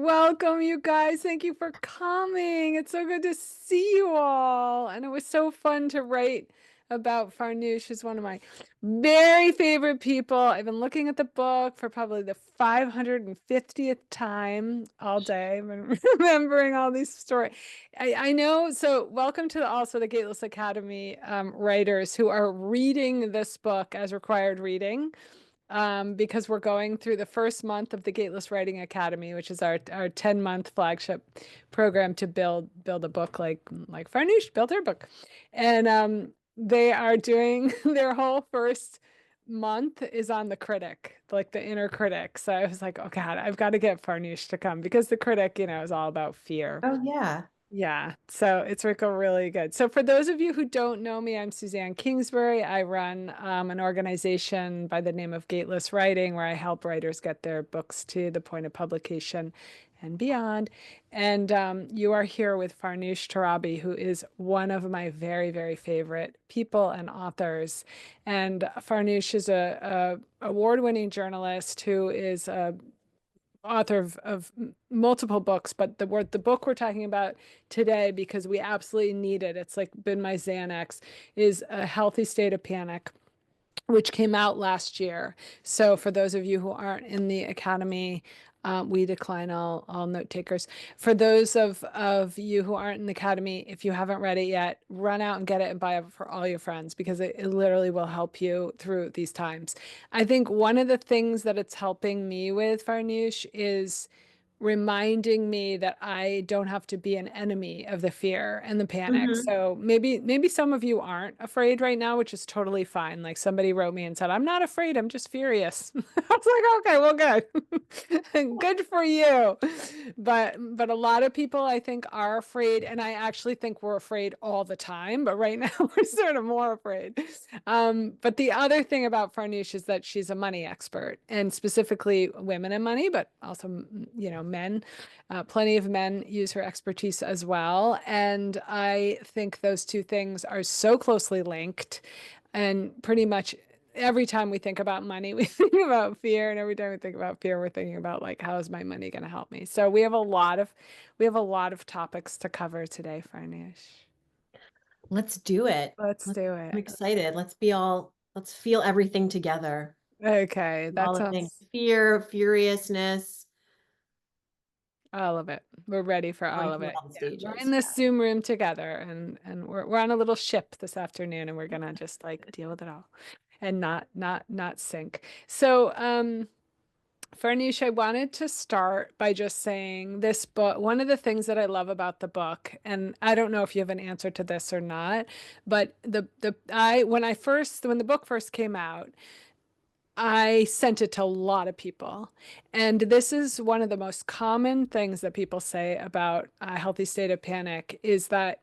Welcome, you guys. Thank you for coming. It's so good to see you all. And it was so fun to write about Farnoosh. She's one of my very favorite people. I've been looking at the book for probably the 550th time all day. I've been remembering all these stories. I know. So welcome to also the Gateless Academy writers who are reading this book as required reading, because we're going through the first month of the Gateless Writing Academy, which is our 10-month flagship program to build a book like Farnoosh built her book. And they are doing their whole first month is on the critic, like the inner critic. So I was like, oh God, I've got to get Farnoosh to come because the critic, is all about fear. Oh yeah. Yeah, so it's like a really good. So for those of you who don't know me, I'm Suzanne Kingsbury. I run an organization by the name of Gateless Writing, where I help writers get their books to the point of publication and beyond. And you are here with Farnoosh Torabi, who is one of my very, very favorite people and authors. And Farnoosh is a award-winning journalist who is a author of multiple books, but the book we're talking about today, because we absolutely need it, it's like been my Xanax, is A Healthy State of Panic, which came out last year. So for those of you who aren't in the academy, we decline all note takers. For those of you who aren't in the academy, if you haven't read it yet, run out and get it and buy it for all your friends, because it literally will help you through these times. I think one of the things that it's helping me with, Farnoosh, is reminding me that I don't have to be an enemy of the fear and the panic. Hmm. So maybe some of you aren't afraid right now, which is totally fine. Like somebody wrote me and said, "I'm not afraid, I'm just furious." I was like, "Okay, well, good. Good for you." But a lot of people I think are afraid, and I actually think we're afraid all the time, but right now we're sort of more afraid. But the other thing about Farnoosh is that she's a money expert, and specifically women and money, but also, men. Plenty of men use her expertise as well. And I think those two things are so closely linked. And pretty much every time we think about money, we think about fear. And every time we think about fear, we're thinking about like, how is my money going to help me? So we have a lot of topics to cover today, Farnish. Let's do it. Let's do I'm it. excited. Let's feel everything together. Okay, that All the things. sounds Fear, furiousness, all of it. We're ready for all going of through it. all the Yeah. We're stages. in this Yeah. Zoom room together, and we're on a little ship this afternoon, and we're gonna just like deal with it all and not sink. So Farnish, I wanted to start by just saying this book, one of the things that I love about the book, and I don't know if you have an answer to this or not, but the I when the book first came out, I sent it to a lot of people. And this is one of the most common things that people say about a healthy state of panic is that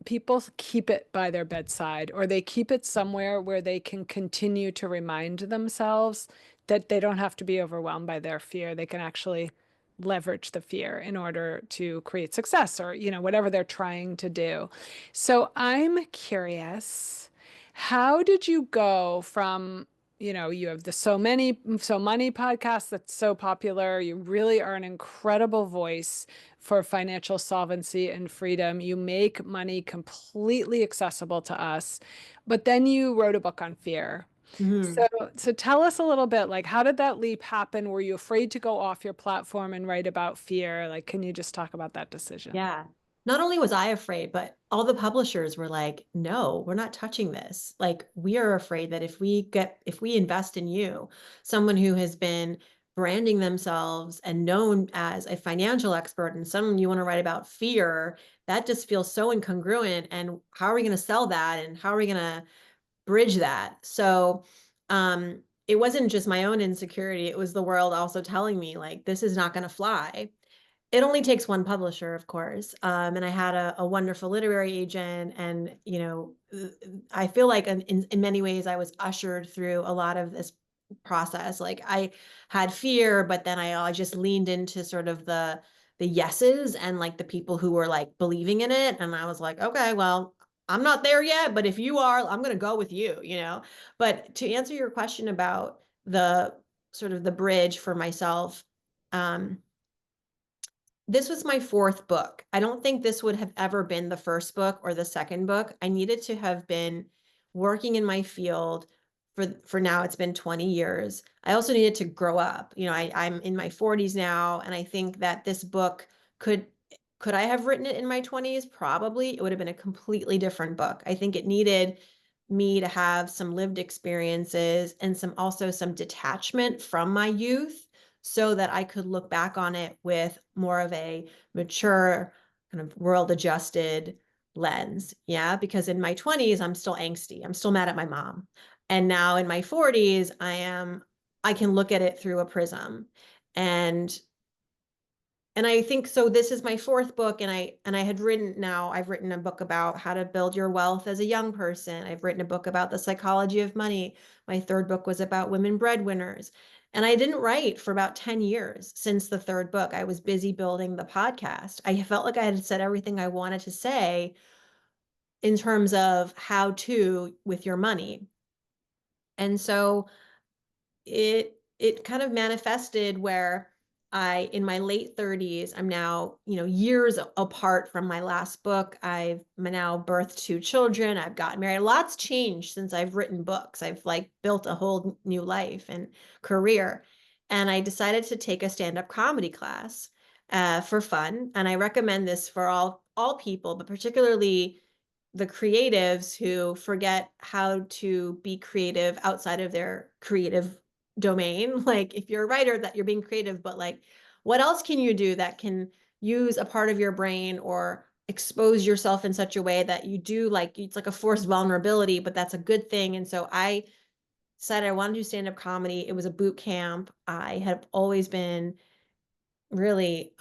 people keep it by their bedside, or they keep it somewhere where they can continue to remind themselves that they don't have to be overwhelmed by their fear. They can actually leverage the fear in order to create success, or, whatever they're trying to do. So I'm curious, how did you go from, you have the So Money podcast that's so popular. You really are an incredible voice for financial solvency and freedom. You make money completely accessible to us. But then you wrote a book on fear. So, Mhm. so tell us a little bit, like, how did that leap happen? Were you afraid to go off your platform and write about fear? Like, can you just talk about that decision? Yeah. Not only was I afraid, but all the publishers were like, no, we're not touching this. Like, we are afraid that if we invest in you, someone who has been branding themselves and known as a financial expert, and someone you want to write about fear, that just feels so incongruent. And how are we going to sell that? And how are we going to bridge that? So, it wasn't just my own insecurity, it was the world also telling me, like, this is not going to fly. It only takes one publisher, of course. And I had a wonderful literary agent, and I feel like in many ways I was ushered through a lot of this process. Like I had fear, but then I just leaned into sort of the yeses and like the people who were like believing in it, and I was like, okay, well, I'm not there yet, but if you are, I'm going to go with you, you know. But to answer your question about the sort of the bridge for myself, um, this was my fourth book. I don't think this would have ever been the first book or the second book. I needed to have been working in my field for now it's been 20 years. I also needed to grow up. You know, I'm in my 40s now, and I think that this book could could I have written it in my 20s? Probably. It would have been a completely different book. I think it needed me to have some lived experiences and some detachment from my youth so that I could look back on it with more of a mature, kind of world adjusted lens. Yeah. Because in my 20s, I'm still angsty. I'm still mad at my mom. And now in my 40s, I can look at it through a prism. And I think so this is my fourth book, and I've written a book about how to build your wealth as a young person. I've written a book about the psychology of money. My third book was about women breadwinners. And I didn't write for about 10 years since the third book. I was busy building the podcast. I felt like I had said everything I wanted to say in terms of how to with your money. And so it kind of manifested where I, in my late 30s, I'm now, years apart from my last book. I've now birthed two children. I've gotten married. Lots changed since I've written books. I've like built a whole new life and career. And I decided to take a stand-up comedy class for fun. And I recommend this for all people, but particularly the creatives who forget how to be creative outside of their creative domain. Like if you're a writer, that you're being creative, but like what else can you do that can use a part of your brain or expose yourself in such a way that you do, like it's like a forced vulnerability, but that's a good thing. And so I decided I wanted to do stand-up comedy. It was a boot camp. I have always been really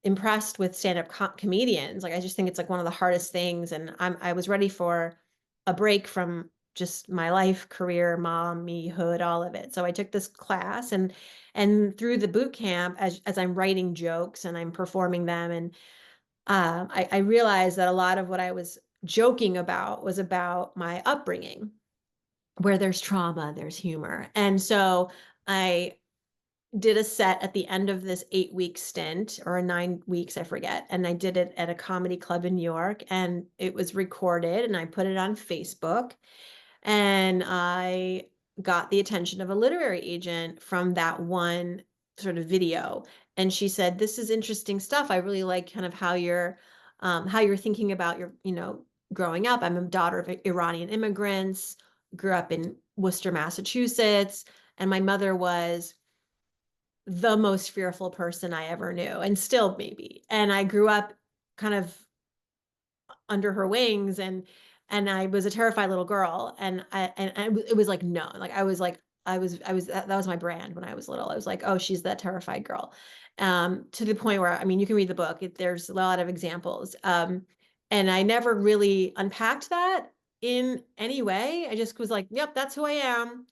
impressed with stand-up comedians. Like I just think it's like one of the hardest things, and I was ready for a break from just my life, career, mom, mehood, all of it. So I took this class, and through the boot camp, as I'm writing jokes and I'm performing them, and I realized that a lot of what I was joking about was about my upbringing, where there's trauma, there's humor. And so I did a set at the end of this 8-week stint, or 9 weeks, I forget. And I did it at a comedy club in New York, and it was recorded, and I put it on Facebook, and I got the attention of a literary agent from that one sort of video. And she said, "This is interesting stuff. I really like kind of how you're thinking about your, growing up. I'm a daughter of Iranian immigrants, grew up in Worcester, Massachusetts, and my mother was the most fearful person I ever knew, and still maybe. And I grew up kind of under her wings, and I was a terrified little girl, and it was like no, like I was that was my brand when I was little. I was like, oh, she's that terrified girl. To the point where, I mean, you can read the book. There's a lot of examples. And I never really unpacked that in any way. I just was like, yep, that's who I am.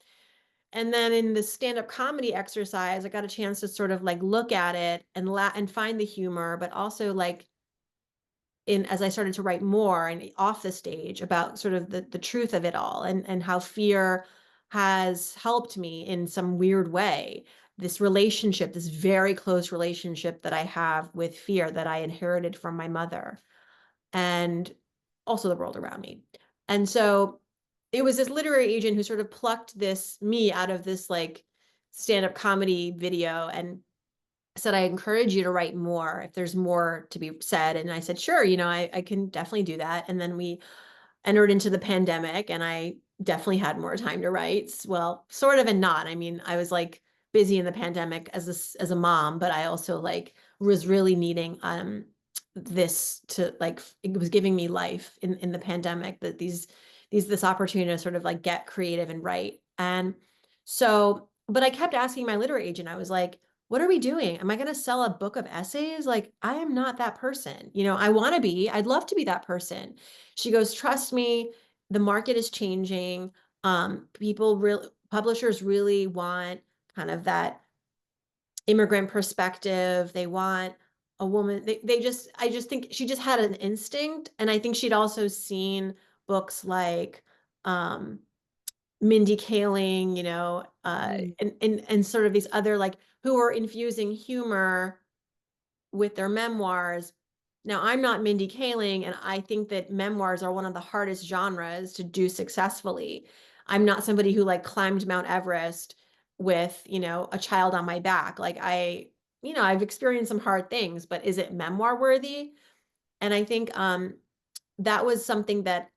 And then in the stand-up comedy exercise, I got a chance to sort of like look at it and find the humor, but also like as I started to write more and off the stage about sort of the truth of it all, and how fear has helped me in some weird way. This relationship, this very close relationship that I have with fear that I inherited from my mother, and also the world around me. And so it was this literary agent who sort of plucked me out of this like stand-up comedy video and said, I encourage you to write more if there's more to be said. And I said, sure, I can definitely do that. And then we entered into the pandemic, and I definitely had more time to write. Well, sort of and not. I mean, I was like busy in the pandemic as a mom, but I also like was really needing this to like it was giving me life in the pandemic, that this opportunity to sort of like get creative and write. And so, but I kept asking my literary agent, I was like, what are we doing? Am I going to sell a book of essays? Like, I am not that person. I'd love to be that person. She goes, trust me, the market is changing. Publishers really want kind of that immigrant perspective. They want a woman. I just think she just had an instinct. And I think she'd also seen books like, Mindy Kaling, Mm. and sort of these other like who are infusing humor with their memoirs. Now, I'm not Mindy Kaling, and I think that memoirs are one of the hardest genres to do successfully. I'm not somebody who like climbed Mount Everest with, a child on my back. Like I've experienced some hard things, but is it memoir worthy? And I think that was something that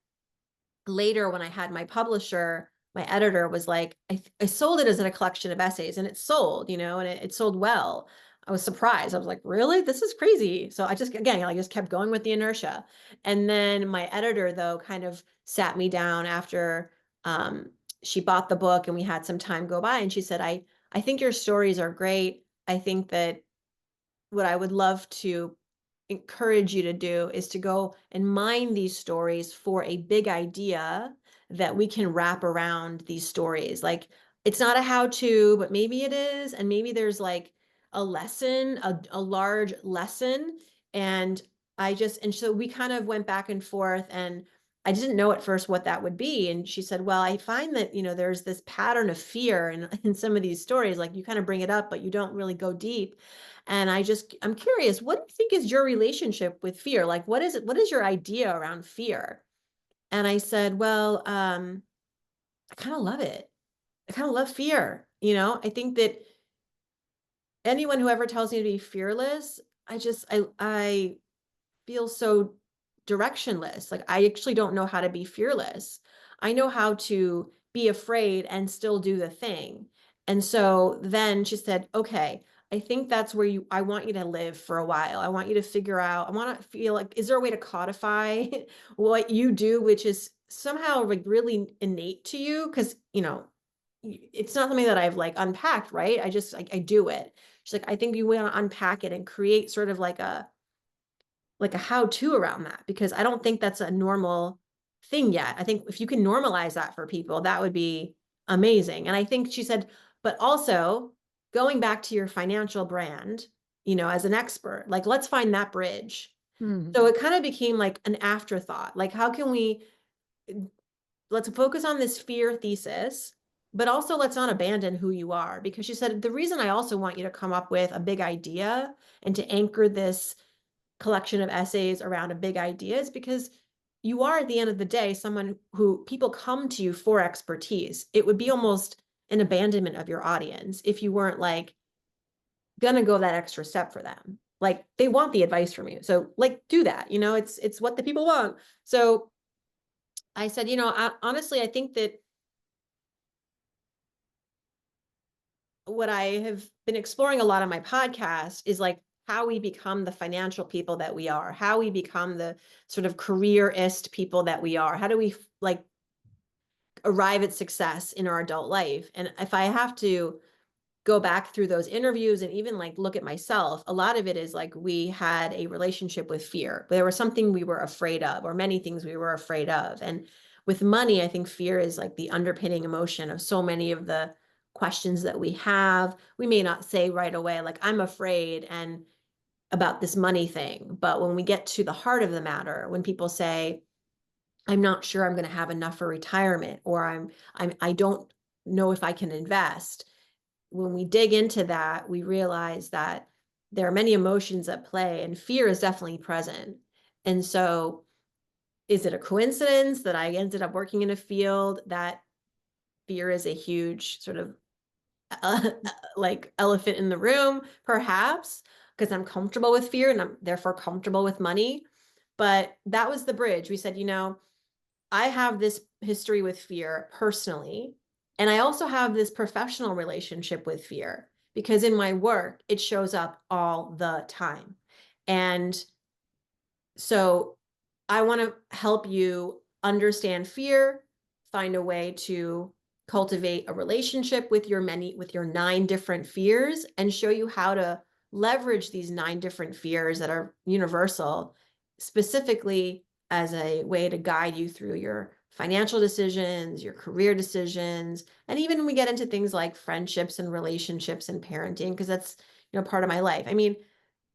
later when I had my publisher, my editor was like, I sold it as a collection of essays and it sold, and it sold well. I was surprised. I was like, really? This is crazy. So I just kept going with the inertia. And then my editor, though, kind of sat me down after she bought the book and we had some time go by. And she said, I think your stories are great. I think that what I would love to encourage you to do is to go and mine these stories for a big idea that we can wrap around these stories. Like it's not a how-to, but maybe it is. And maybe there's like a lesson, a large lesson. And and so we kind of went back and forth and I didn't know at first what that would be. And she said, well, I find that, there's this pattern of fear in some of these stories, like you kind of bring it up, but you don't really go deep. And I'm curious, what do you think is your relationship with fear? Like, what is it? What is your idea around fear? And I said, well, I kind of love it. I kind of love fear. I think that anyone who ever tells me to be fearless, I feel so directionless. Like I actually don't know how to be fearless. I know how to be afraid and still do the thing. And so then she said, okay, I think that's where I want you to live for a while. I want you to figure out, I want to feel like, is there a way to codify what you do, which is somehow like really innate to you? Because, it's not something that I've like unpacked, right? I do it. She's like, I think you want to unpack it and create sort of like a how-to around that because I don't think that's a normal thing yet. I think if you can normalize that for people, that would be amazing. And I think she said, but also going back to your financial brand, as an expert, like let's find that bridge. Hmm. So it kind of became like an afterthought. Like, how can let's focus on this fear thesis, but also let's not abandon who you are. Because she said, the reason I also want you to come up with a big idea and to anchor this collection of essays around a big idea is because you are at the end of the day someone who people come to you for expertise. It would be almost an abandonment of your audience if you weren't like gonna go that extra step for them. Like they want the advice from you, so like do that. It's what the people want. So I said, honestly, I think that what I have been exploring a lot on my podcast is like how we become the financial people that we are, how we become the sort of careerist people that we are. How do we like arrive at success in our adult life? And if I have to go back through those interviews and even like look at myself, a lot of it is like we had a relationship with fear. There was something we were afraid of, or many things we were afraid of. And with money, I think fear is like the underpinning emotion of so many of the questions that we have. We may not say right away, like, I'm afraid and about this money thing. But when we get to the heart of the matter, when people say, I'm not sure I'm going to have enough for retirement, or I don't know if I can invest, when we dig into that, we realize that there are many emotions at play and fear is definitely present. And so, is it a coincidence that I ended up working in a field that fear is a huge sort of like elephant in the room? Perhaps because I'm comfortable with fear and I'm therefore comfortable with money. But that was the bridge. We said, I have this history with fear personally, and I also have this professional relationship with fear because in my work, it shows up all the time. And so I want to help you understand fear, find a way to cultivate a relationship with with your 9 different fears, and show you how to leverage these 9 different fears that are universal, specifically as a way to guide you through your financial decisions, your career decisions, and even when we get into things like friendships and relationships and parenting, because that's, part of my life. I mean,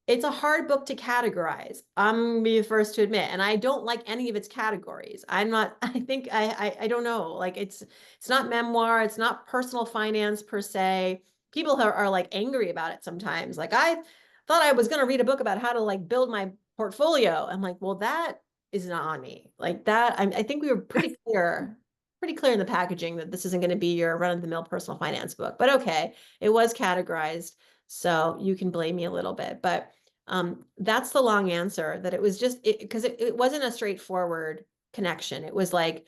it's a hard book to categorize. I'm gonna be the first to admit, and I don't like any of its categories. I'm not. I think I don't know. Like it's not memoir. It's not personal finance per se. People are like angry about it sometimes. Like thought I was going to read a book about how to like build my portfolio. I'm like, well, that is not on me. Like that, I think we were pretty clear in the packaging that this isn't going to be your run-of-the-mill personal finance book. But okay, it was categorized, so you can blame me a little bit. But that's the long answer, that it was just because it wasn't a straightforward connection. It was like,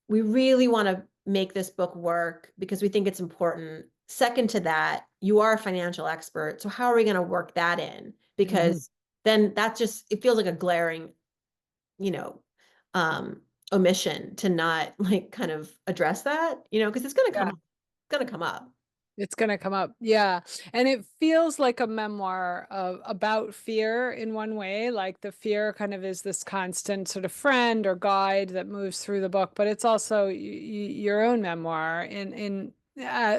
we really want to make this book work because we think it's important. Second to that, you are a financial expert. So how are we going to work that in? Mhm. Because then that just, it feels like a glaring, you know, omission to not like kind of address that, because it's going to come Yeah. up. It's going to come up. It's going to come up. Yeah. And it feels like a memoir about fear in one way. Like the fear kind of is this constant sort of friend or guide that moves through the book, but it's also your own memoir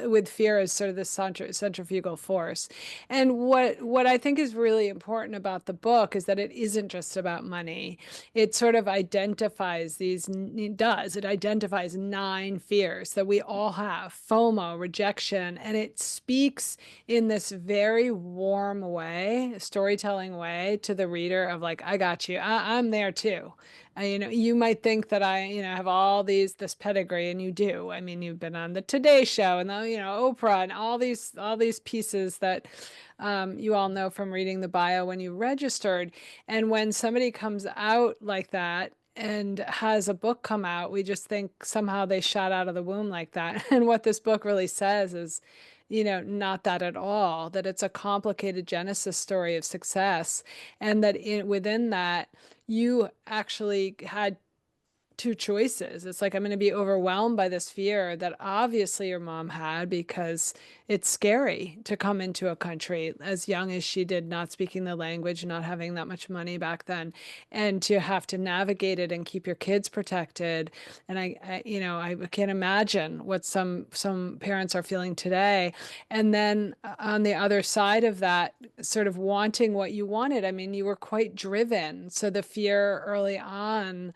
with fear as sort of this centrifugal force. And what I think is really important about the book is that it isn't just about money. It sort of identifies it identifies 9 fears that we all have: FOMO, rejection, and it speaks in this very warm way, storytelling way, to the reader of like, I got you. I'm there too. You might think that I, have all this pedigree, and you do. I mean, you've been on the Today Show and Oprah and all these pieces that you all know from reading the bio when you registered. And when somebody comes out like that and has a book come out, we just think somehow they shot out of the womb like that. And what this book really says is, not that at all, that it's a complicated genesis story of success, and that within that, you actually had 2 choices. It's like, I'm going to be overwhelmed by this fear that obviously your mom had, because it's scary to come into a country as young as she did, not speaking the language, not having that much money back then, and to have to navigate it and keep your kids protected. And I can't imagine what some parents are feeling today. And then on the other side of that, sort of wanting what you wanted. I mean, you were quite driven. So the fear early on,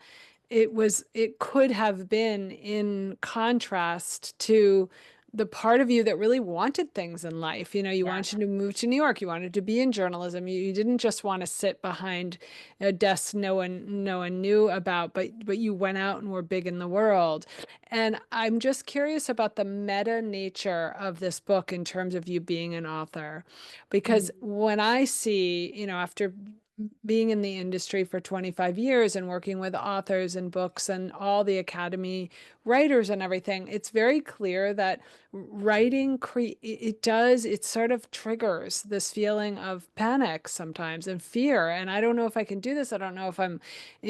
it could have been in contrast to the part of you that really wanted things in life. You Yeah. wanted to move to New York. You wanted to be in journalism. You didn't just want to sit behind a desk no one knew about, but you went out and were big in the world. And I'm just curious about the meta nature of this book in terms of you being an author. Because Mhm. when I see, after being in the industry for 25 years and working with authors and books and all the academy writers and everything, it's very clear that writing it sort of triggers this feeling of panic sometimes and fear. And I don't know if I can do this. I don't know if I'm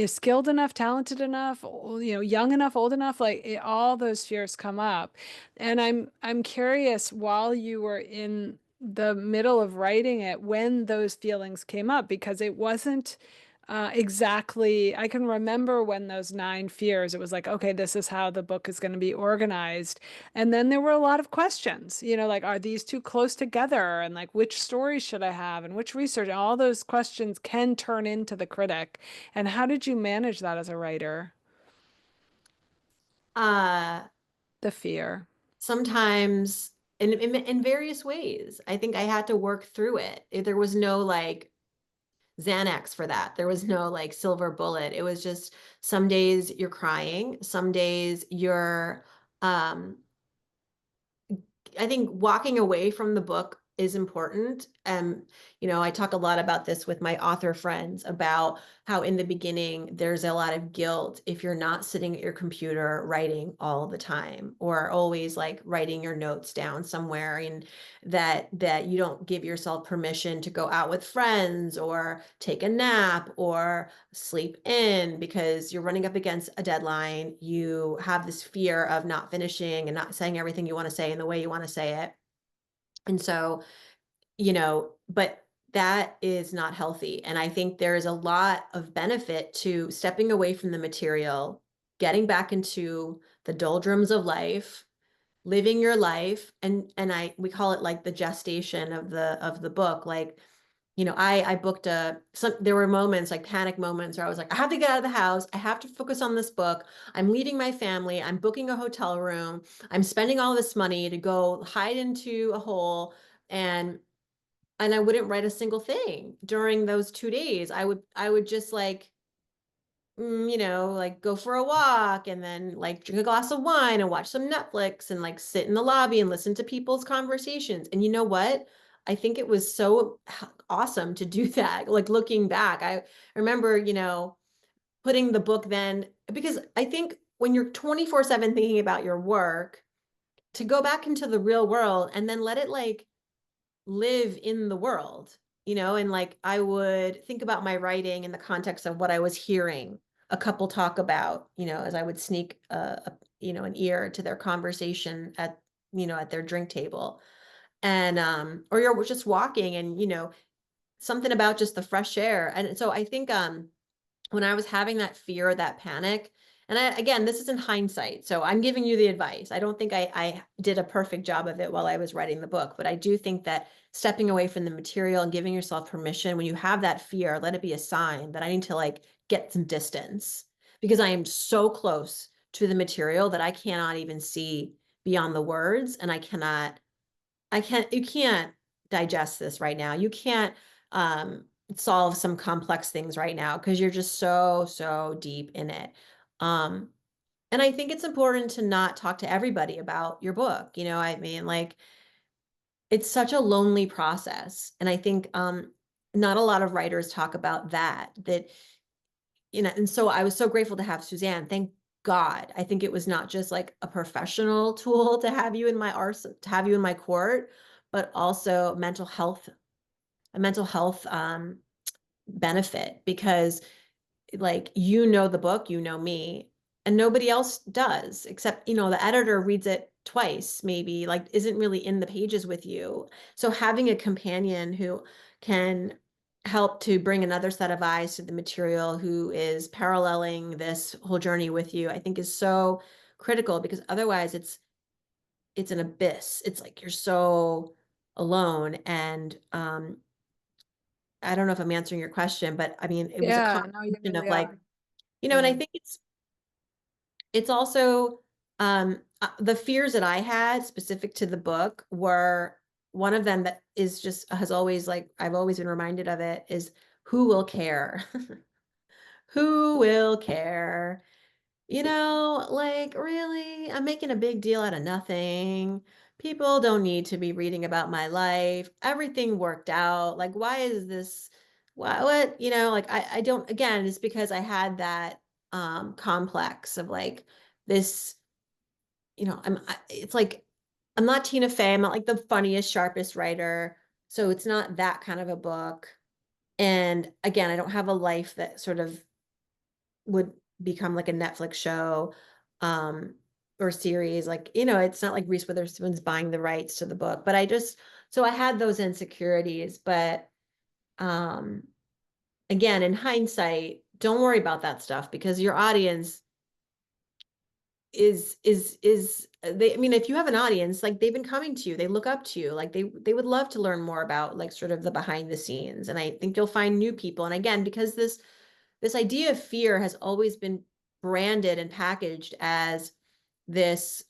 skilled enough, talented enough, young enough, old enough. Like all those fears come up. And I'm curious, while you were in the middle of writing it, when those feelings came up, because it wasn't exactly, I can remember when those 9 fears, it was like, okay, this is how the book is going to be organized. And then there were a lot of questions, like, are these too close together? And like, which stories should I have? And which research? All those questions can turn into the critic. And how did you manage that as a writer? Uh, The fear. Sometimes in various ways. I think I had to work through it. There was no like Xanax for that. There was no like silver bullet. It was just some days you're crying, some days you're um I think walking away from the book is important. I talk a lot about this with my author friends about how in the beginning there's a lot of guilt if you're not sitting at your computer writing all the time or always like writing your notes down somewhere, and that you don't give yourself permission to go out with friends or take a nap or sleep in because you're running up against a deadline. You have this fear of not finishing and not saying everything you want to say in the way you want to say it. And so, but that is not healthy. And I think there is a lot of benefit to stepping away from the material, getting back into the doldrums of life, living your life. And we call it like the gestation of the book. Like, I booked there were moments like panic moments where I was like, I have to get out of the house. I have to focus on this book. I'm leaving my family. I'm booking a hotel room. I'm spending all this money to go hide into a hole. And and I wouldn't write a single thing during those 2 days. I would just like, like go for a walk and then like drink a glass of wine and watch some Netflix and like sit in the lobby and listen to people's conversations. And you know what? I think it was so awesome to do that. Like looking back, I remember, putting the book then, because I think when you're 24/7 thinking about your work, to go back into the real world and then let it like live in the world, and like I would think about my writing in the context of what I was hearing a couple talk about, as I would sneak an ear to their conversation at their drink table. And or you're just walking and something about just the fresh air. And so I think when I was having that fear, that panic, and again, this is in hindsight, so I'm giving you the advice. I don't think I did a perfect job of it while I was writing the book, but I do think that stepping away from the material and giving yourself permission when you have that fear, let it be a sign that I need to like get some distance because I am so close to the material that I cannot even see beyond the words, and you can't digest this right now. You can't solve some complex things right now because you're just so, so deep in it. Um, and I think it's important to not talk to everybody about your book. I mean, like it's such a lonely process. And I think not a lot of writers talk about that, and so I was so grateful to have Suzanne. Thank God. I think it was not just like a professional tool to have you in my to have you in my court, but also a mental health benefit because like the book, me, and nobody else does except the editor reads it twice, maybe, like isn't really in the pages with you. So having a companion who can help to bring another set of eyes to the material, who is paralleling this whole journey with you, I think is so critical because otherwise it's an abyss. It's like you're so alone. And I don't know if I'm answering your question, but I mean, it was a Yeah, no, you combination of really like, are. and I Yeah. think it's also the fears that I had specific to the book were one of them that is just has always like I've always been reminded of it is who will care? Who will care? Like really, I'm making a big deal out of nothing. People don't need to be reading about my life. Everything worked out. Like, why is this? Why, what? Like, I don't, again, it's because I had that complex of like this, it's like, I'm not Tina Fey. I'm not like the funniest, sharpest writer. So it's not that kind of a book. And again, I don't have a life that sort of would become like a Netflix show or series. Like, it's not like Reese Witherspoon's buying the rights to the book, but so I had those insecurities, but um again, in hindsight, don't worry about that stuff because your audience is they I mean, if you have an audience, like they've been coming to you, they look up to you, like they would love to learn more about like sort of the behind the scenes. And I think you'll find new people. And again, because this idea of fear has always been branded and packaged as this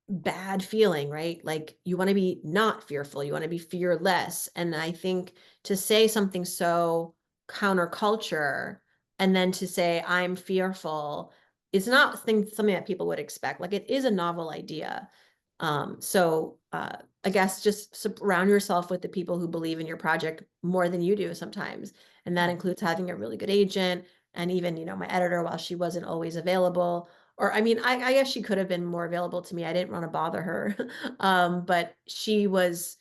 bad feeling, right? Like you want to be not fearful, you want to be fearless. And I think to say something so counterculture and then to say I'm fearful is not something that people would expect. Like it is a novel idea. So I guess just surround yourself with the people who believe in your project more than you do sometimes. And that includes having a really good agent and even, my editor while she wasn't always available. Or I mean, I guess she could have been more available to me. I didn't want to bother her. But she was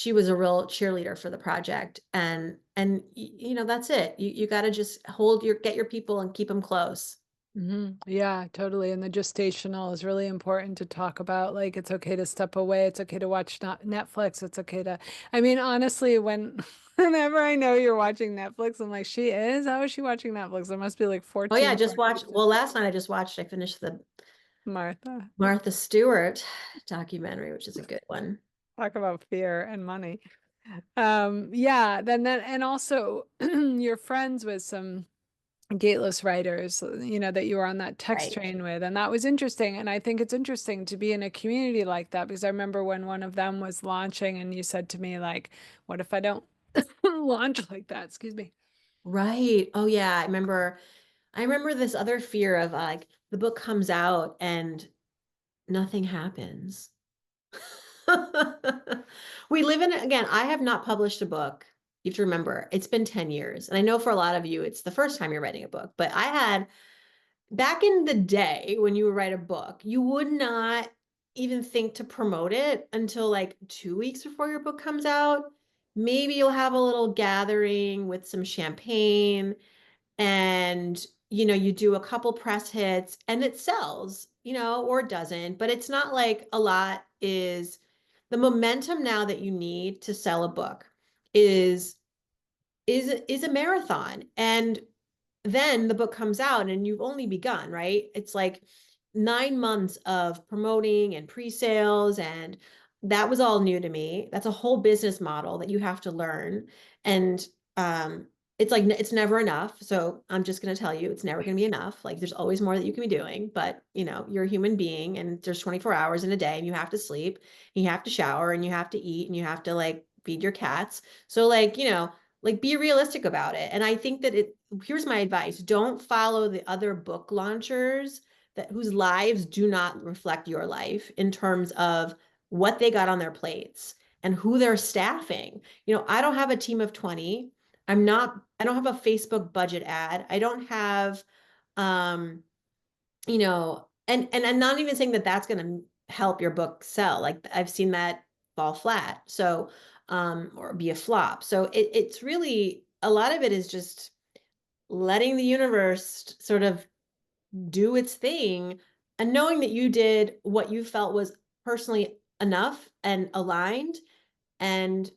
a real cheerleader for the project. And that's it. You got to just get your people and keep them close. Yeah, totally. And the gestational is really important to talk about. Like, it's okay to step away. It's okay to watch not Netflix. It's okay to, I mean, honestly, whenever I know you're watching Netflix, I'm like, she is? How is she watching Netflix? There must be like Oh yeah, I 14 just watched, cartoons. well, last night I finished the Martha, Martha Stewart documentary, which is a good one. talk about fear and money. Yeah, then and also you're friends with some Gateless Writers, that you were on that text Right. train with. And that was interesting. And I think it's interesting to be in a community like that because I remember when one of them was launching and you said to me, like, what if I don't launch like that? Excuse me. Right. Oh yeah. I remember this other fear of like the book comes out and nothing happens. We live in, again, I have not published a book. You have to remember, it's been 10 years. And I know for a lot of you, it's the first time you're writing a book, but I had back in the day when you would write a book, you would not even think to promote it until like 2 weeks before your book comes out. Maybe you'll have a little gathering with some champagne and you do a couple press hits and it sells, or it doesn't, but it's not like a lot is the momentum now that you need to sell a book is is a marathon. And then the book comes out and you've only begun, right? It's like 9 months of promoting and pre-sales, and that was all new to me. That's a whole business model that you have to learn. And um, it's like it's never enough. So I'm just going to tell you, it's never going to be enough. Like there's always more that you can be doing, but you're a human being and there's 24 hours in a day and you have to sleep, and you have to shower and you have to eat and you have to like feed your cats. So like be realistic about it. And I think that here's my advice. Don't follow the other book launchers that whose lives do not reflect your life in terms of what they got on their plates and who they're staffing. I don't have a team of 20. I don't have a Facebook budget ad. I don't have and I'm not even saying that that's going to help your book sell. Like I've seen that fall flat. So or be a flop. So it's really a lot of it is just letting the universe sort of do its thing and knowing that you did what you felt was personally enough and aligned. And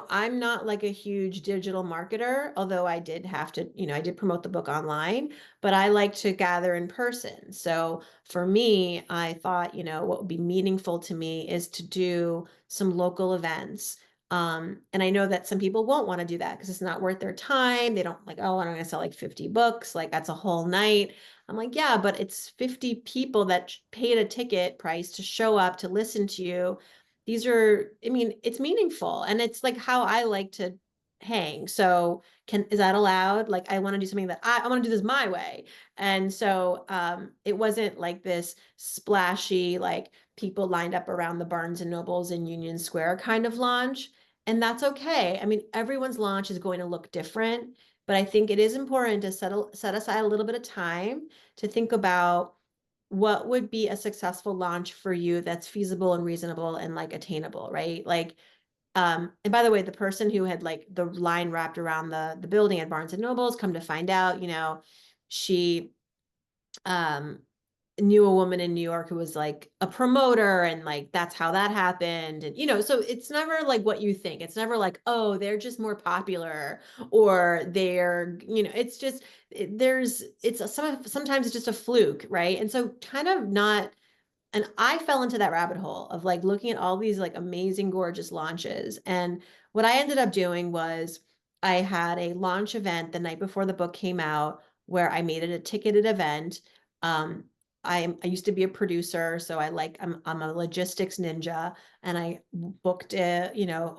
I'm not like a huge digital marketer, although I did have to, I did promote the book online, but I like to gather in person. So for me, I thought, what would be meaningful to me is to do some local events. And I know that some people won't want to do that because it's not worth their time. They don't like, oh, I'm going to sell like 50 books. Like that's a whole night. I'm like, yeah, but it's 50 people that paid a ticket price to show up to listen to you. I mean, it's meaningful and it's like how I like to hang. So is that allowed? Like I want to do something that I want to do this my way. And so it wasn't like this splashy, like people lined up around the Barnes and Nobles in Union Square kind of launch. And that's okay. I mean, everyone's launch is going to look different, but I think it is important to set aside a little bit of time to think about what would be a successful launch for you that's feasible and reasonable and like attainable, right? Like, and by the way, the person who had like the line wrapped around the building at Barnes and Nobles, come to find out, she um knew a woman in New York who was like a promoter and like that's how that happened. And so it's never like what you think. It's never like, oh, they're just more popular or it's just sometimes it's just a fluke, right? And so kind of not and I fell into that rabbit hole of like looking at all these like amazing, gorgeous launches. And what I ended up doing was I had a launch event the night before the book came out where I made it a ticketed event. Um, I used to be a producer, so I'm a logistics ninja, and I booked a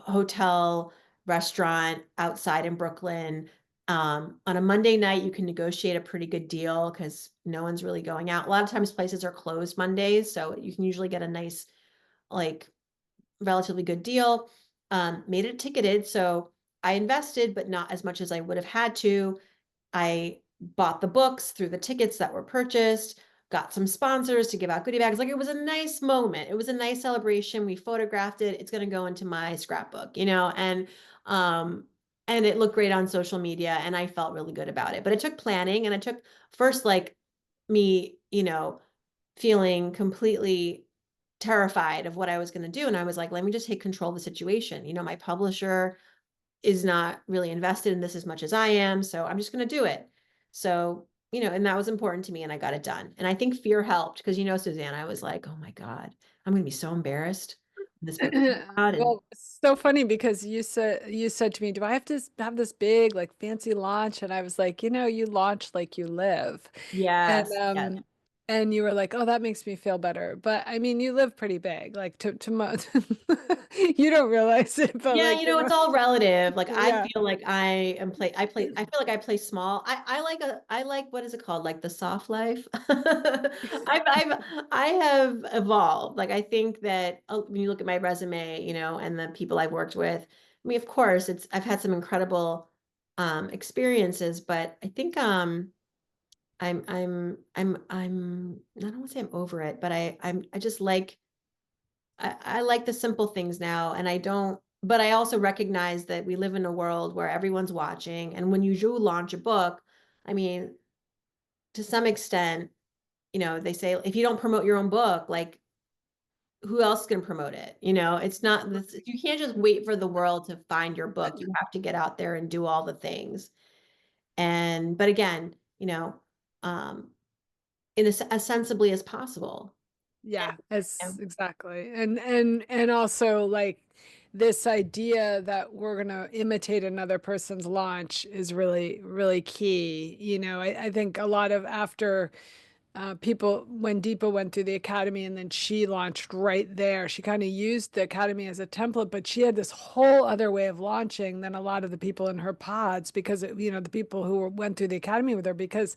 hotel restaurant outside in Brooklyn. On a Monday night, you can negotiate a pretty good deal because no one's really going out. A lot of times places are closed Mondays, so you can usually get a nice, like, relatively good deal. Made it ticketed, so I invested, but not as much as I would have had to. I bought the books through the tickets that were purchased, got some sponsors to give out goodie bags. Like it was a nice moment. It was a nice celebration. We photographed it. It's going to go into my scrapbook, um and it looked great on social media and I felt really good about it. But it took planning and it took first like me, feeling completely terrified of what I was going to do and I was like, let me just take control of the situation. My publisher is not really invested in this as much as I am. So I'm just going to do it. So, and that was important to me and I got it done. And I think fear helped because, Suzanne, I was like, oh my God, I'm going to be so embarrassed. this book is about, and Well, it's so funny because you said to me, "Do I have to have this big like fancy launch?" And I was like, "You launch like you live." And yes, yes. and you were like, "Oh, that makes me feel better." But I mean, you live pretty big. Like to most you don't realize it, but Yeah, like you know, it's all relative. Like I yeah. feel like I feel like I play small. I like, what is it called? Like the soft life. I have evolved. Like I think that when you look at my resume, and the people I've worked with, I mean, of course, I've had some incredible experiences, but I think I don't want to say I'm over it, but I just like I like the simple things now, and I don't, but I also recognize that we live in a world where everyone's watching. And when you do launch a book, I mean, to some extent, they say if you don't promote your own book, like who else can promote it? It's not this, you can't just wait for the world to find your book. You have to get out there and do all the things. But again, um, as sensibly as possible. Yeah, Yeah. it's exactly. And also like this idea that we're gonna imitate another person's launch is really, really key. I think a lot of after people when Deepa went through the academy and then she launched right there. She kind of used the academy as a template, but she had this whole other way of launching than a lot of the people in her pods because the people who went through the academy with her because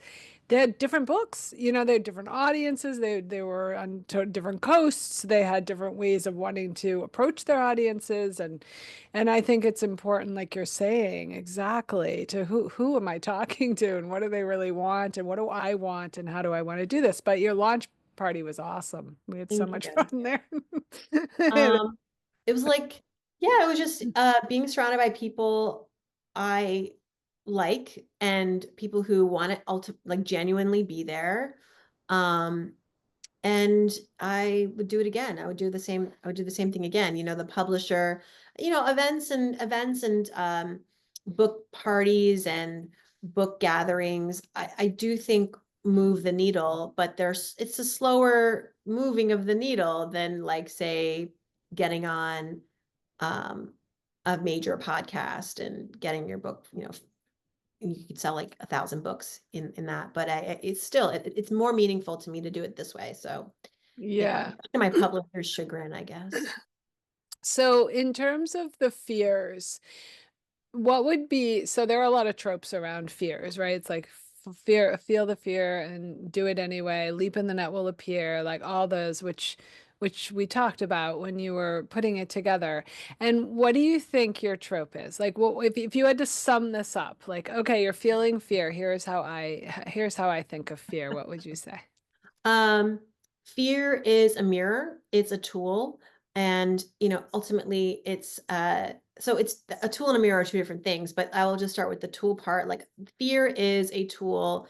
they had different books. They had different audiences. They were on different coasts. They had different ways of wanting to approach their audiences, and I think it's important, like you're saying, exactly to who am I talking to and what do they really want and what do I want and how do I want to do this? But your launch party was awesome. We had so Thank much you. fun there. Um, it was like, yeah, it was just being surrounded by people I like and people who want to like genuinely be there. Um, and I would do it again. I would do the same thing again. The publisher, events and book parties and book gatherings, I do think move the needle, but it's a slower moving of the needle than like say getting on um a major podcast and getting your book, you could sell like 1,000 books in that, but it's still it's more meaningful to me to do it this way. So yeah, Yeah. to my publisher's chagrin, I guess. So in terms of the fears, what would be, so there are a lot of tropes around fears, right? It's like fear, feel the fear and do it anyway. Leap in the net will appear, like all those which we talked about when you were putting it together. And what do you think your trope is? Like what if you had to sum this up, like, okay, you're feeling fear, here's how I think of fear, what would you say? Um, Fear is a mirror, it's a tool, and ultimately it's a tool and a mirror are two different things, but I will just start with the tool part. Like fear is a tool,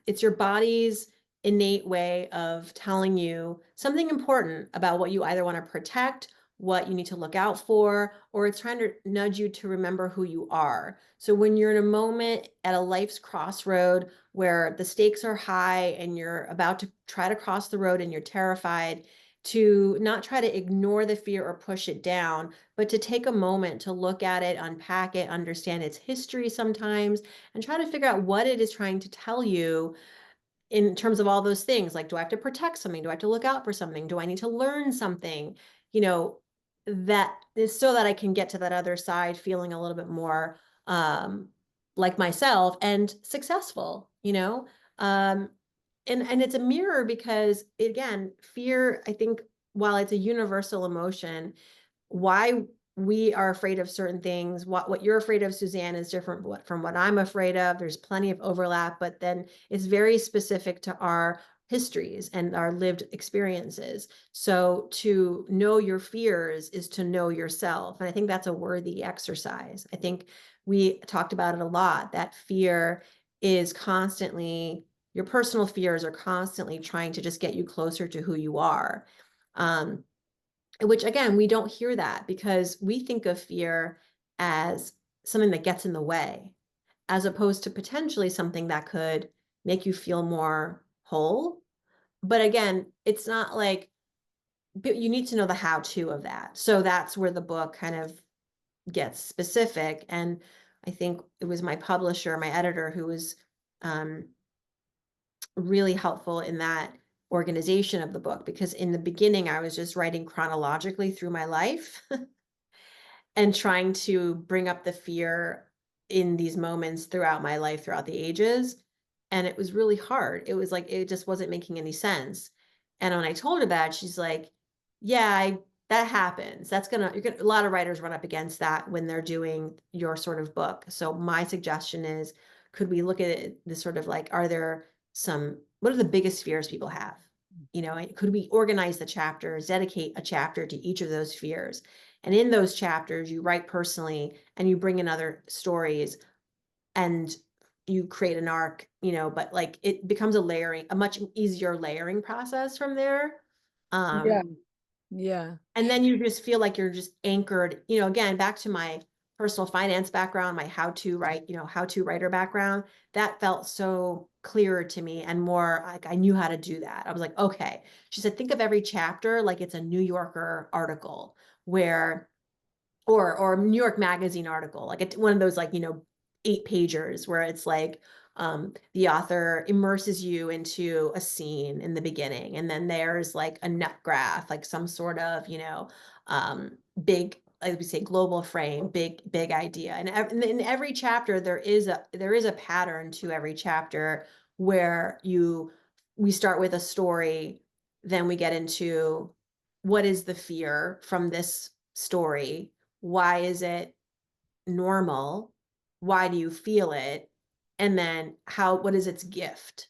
it's your body's innate way of telling you something important about what you either want to protect, what you need to look out for, or it's trying to nudge you to remember who you are. So when you're in a moment at a life's crossroad where the stakes are high and you're about to try to cross the road and you're terrified, to not try to ignore the fear or push it down, but to take a moment to look at it, unpack it, understand its history sometimes, and try to figure out what it is trying to tell you in terms of all those things. Like, do I have to protect something? Do I have to look out for something? Do I need to learn something? You know, that is so that I can get to that other side feeling a little bit more like myself and successful, Um, and it's a mirror because again, fear, I think, while it's a universal emotion, why we are afraid of certain things, what you're afraid of, Suzanne, is different from what I'm afraid of. There's plenty of overlap, but then it's very specific to our histories and our lived experiences. So to know your fears is to know yourself. And I think that's a worthy exercise. I think we talked about it a lot, that fear is constantly, your personal fears are constantly trying to just get you closer to who you are. Um, which again, we don't hear that because we think of fear as something that gets in the way, as opposed to potentially something that could make you feel more whole. But again, it's not like but you need to know the how-to of that. So that's where the book kind of gets specific. And I think it was my publisher, my editor, who was um, really helpful in that organization of the book, because in the beginning I was just writing chronologically through my life and trying to bring up the fear in these moments throughout my life, throughout the ages. And it was really hard. It was like, it just wasn't making any sense. And when I told her that, she's like, yeah, that happens. A lot of writers run up against that when they're doing your sort of book. So my suggestion is, could we look at it, this sort of like, what are the biggest fears people have? You know, could we organize the chapters, dedicate a chapter to each of those fears? And in those chapters, you write personally and you bring in other stories and you create an arc, but like it becomes a much easier layering process from there. Yeah. Um, Yeah. and then you just feel like you're just anchored, again, back to my personal finance background, my how to writer background, that felt so clearer to me and more like I knew how to do that. I was like, okay. She said, think of every chapter like it's a New Yorker article where or New York Magazine article, like one of those like, 8 pagers where it's like the author immerses you into a scene in the beginning, and then there's like a nut graph, like some sort of, big, like we say, global frame, big idea. And in every chapter, there is a pattern to every chapter where we start with a story, then we get into what is the fear from this story, why is it normal? Why do you feel it? And then what is its gift?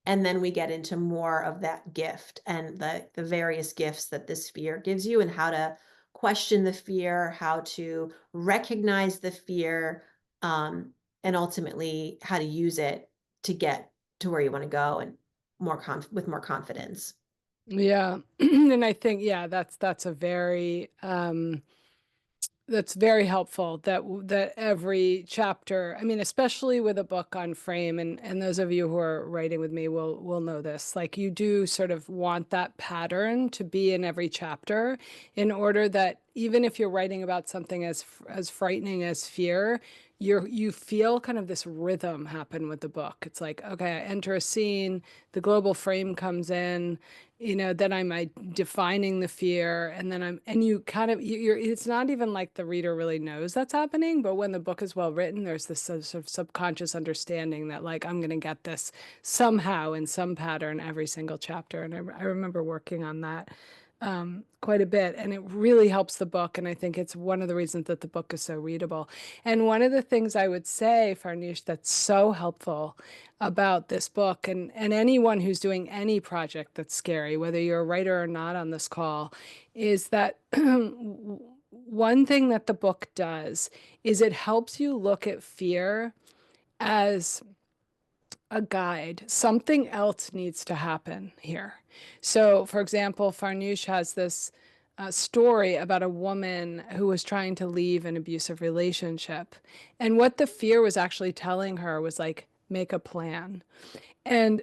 And then we get into more of that gift and the various gifts that this fear gives you, and how to question the fear, how to recognize the fear, and ultimately how to use it to get to where you want to go, and with more confidence. Yeah. And I think, yeah, that's a very that's very helpful that every chapter, I mean, especially with a book on frame, and those of you who are writing with me will know this. Like you do sort of want that pattern to be in every chapter in order that even if you're writing about something as frightening as fear, you feel kind of this rhythm happen with the book. It's like, okay, I enter a scene, the global frame comes in, then I'm defining the fear, and then and you kind of, it's not even like the reader really knows that's happening, but when the book is well written, there's this sort of subconscious understanding that like, I'm going to get this somehow in some pattern every single chapter. And I remember working on that quite a bit, and it really helps the book. And I think it's one of the reasons that the book is so readable. And one of the things I would say, Farnoosh, that's so helpful about this book, and anyone who's doing any project that's scary, whether you're a writer or not on this call, is that one thing that the book does is it helps you look at fear as a guide. Something else needs to happen here. So, for example, Farnoosh has this story about a woman who was trying to leave an abusive relationship. And what the fear was actually telling her was like, make a plan. And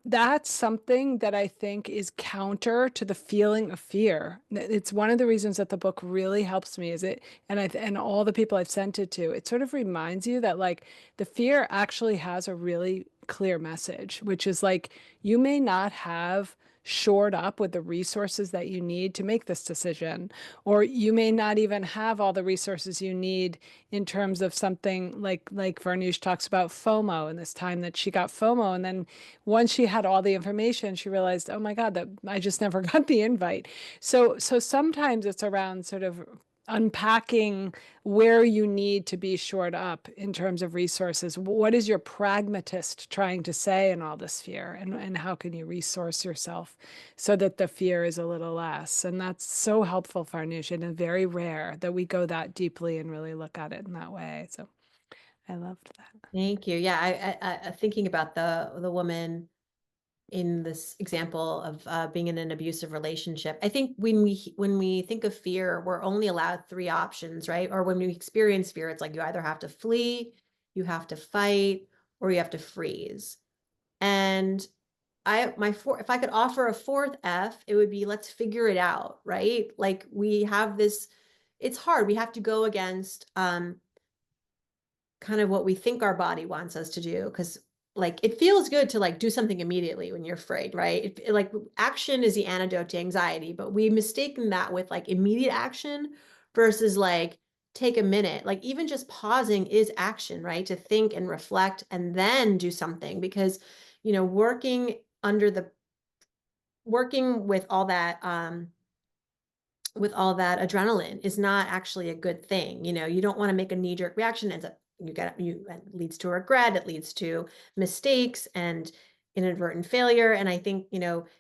that's something that I think is counter to the feeling of fear. It's one of the reasons that the book really helps me, is it, and all the people I've sent it to, it sort of reminds you that like the fear actually has a really clear message, which is like you may not have shored up with the resources that you need to make this decision, or you may not even have all the resources you need in terms of something like Farnoosh talks about FOMO, and this time that she got FOMO, and then once she had all the information, she realized, oh my God, that I just never got the invite. So sometimes it's around sort of unpacking where you need to be shored up in terms of resources. What is your pragmatist trying to say in all this fear? And how can you resource yourself so that the fear is a little less? And that's so helpful, Farnoosh, and it's very rare that we go that deeply and really look at it in that way. So I loved that. Thank you. Yeah, thinking about the woman in this example of being in an abusive relationship. I think when we think of fear, we're only allowed 3 options, right? Or when we experience fear, it's like you either have to flee, you have to fight, or you have to freeze. And if I could offer a fourth F, it would be let's figure it out, right? Like we have this, it's hard. We have to go against kind of what we think our body wants us to do because like it feels good to like do something immediately when you're afraid, right? Like action is the antidote to anxiety, but we mistaken that with like immediate action versus like take a minute. Like even just pausing is action, right? To think and reflect and then do something because working with all that adrenaline is not actually a good thing. You don't want to make a knee-jerk reaction. Ends up it leads to regret. It leads to mistakes and inadvertent failure. And I think,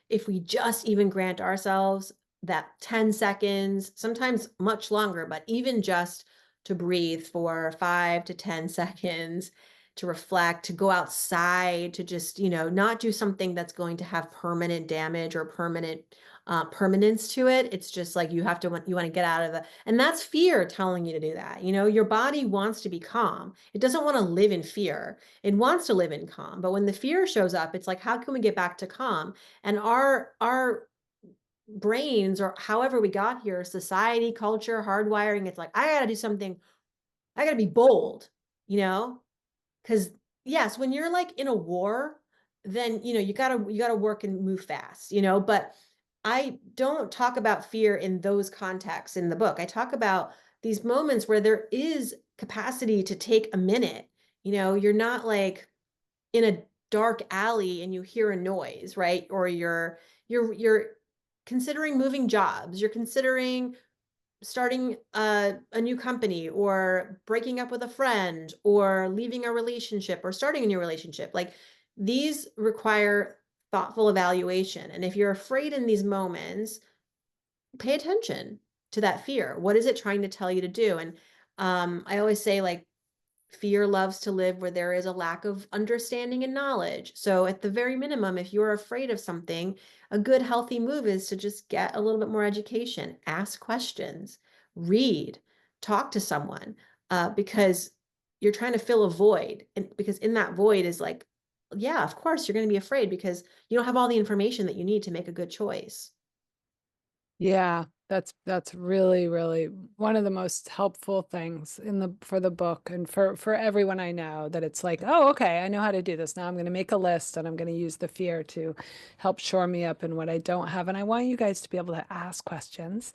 if we just even grant ourselves that 10 seconds, sometimes much longer, but even just to breathe for 5 to 10 seconds, to reflect, to go outside, to just, not do something that's going to have permanent damage or permanence to it. It's just like you want to get out of the, and that's fear telling you to do that. Your body wants to be calm. It doesn't want to live in fear. It wants to live in calm. But when the fear shows up, it's like, how can we get back to calm? And our brains, or however we got here, society, culture, hardwiring, it's like, I got to do something. I got to be bold, you know? Because yes, when you're like in a war, then you gotta work and move fast, but I don't talk about fear in those contexts in the book. I talk about these moments where there is capacity to take a minute. You're not like in a dark alley and you hear a noise, right? Or you're considering moving jobs, you're considering starting a new company or breaking up with a friend or leaving a relationship or starting a new relationship. Like these require thoughtful evaluation. And if you're afraid in these moments, pay attention to that fear. What is it trying to tell you to do? And I always say, like, fear loves to live where there is a lack of understanding and knowledge. So, at the very minimum, if you're afraid of something, a good, healthy move is to just get a little bit more education, ask questions, read, talk to someone, because you're trying to fill a void. And because in that void is like, yeah, of course, you're going to be afraid because you don't have all the information that you need to make a good choice. Yeah, that's really, really one of the most helpful things in the for the book and for everyone I know, that it's like, oh, okay, I know how to do this. Now I'm going to make a list and I'm going to use the fear to help shore me up in what I don't have. And I want you guys to be able to ask questions.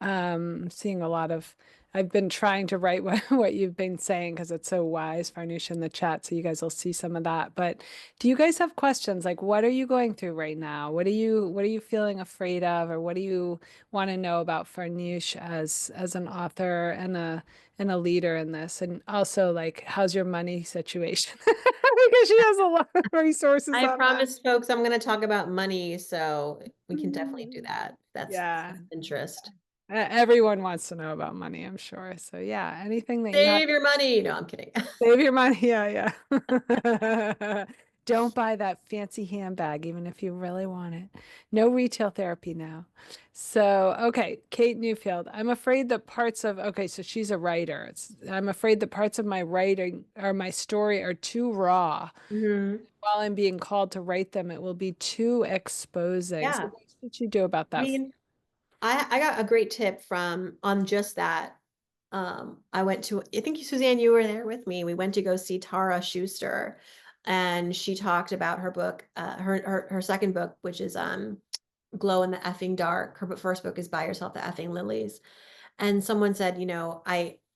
I'm seeing a lot of, I've been trying to write what you've been saying because it's so wise, Farnoosh, in the chat. So you guys will see some of that. But do you guys have questions? Like, what are you going through right now? What are you feeling afraid of? Or what do you want to know about Farnoosh as an author and a leader in this? And also, like, how's your money situation? Because she has a lot of resources I on that. promised folks I'm going to talk about money, so we can definitely do Mm. that. That's Yeah. of interest. Everyone wants to know about money, I'm sure. So yeah, anything that you have, Save your money. No, I'm kidding. save your money. Yeah, yeah. Don't buy that fancy handbag, even if you really want it. No retail therapy now. So, okay, Kate Newfield. I'm afraid that okay, so she's a writer. I'm afraid that parts of my writing or my story are too raw. Mhm. While I'm being called to write them, it will be too exposing. So Yeah. what should you do about I that? mean, I got a great tip from on just that. I went to, I think Suzanne, you were there with me. We went to go see Tara Schuster, and she talked about her book, her second book, which is Glow in the Effing Dark. Her first book is Buy Yourself the Effing Lilies. And someone said,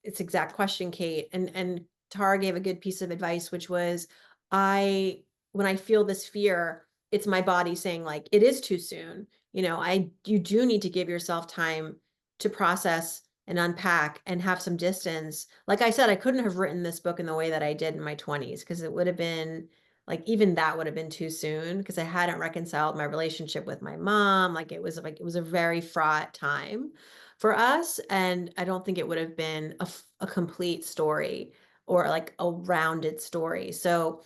it's exact question, Kate. And Tara gave a good piece of advice, which was, when I feel this fear, it's my body saying like, it is too soon. You do need to give yourself time to process and unpack and have some distance. Like I said, I couldn't have written this book in the way that I did in my 20s because it would have been like, even that would have been too soon because I hadn't reconciled my relationship with my mom. It was a very fraught time for us. And I don't think it would have been a complete story or like a rounded story. So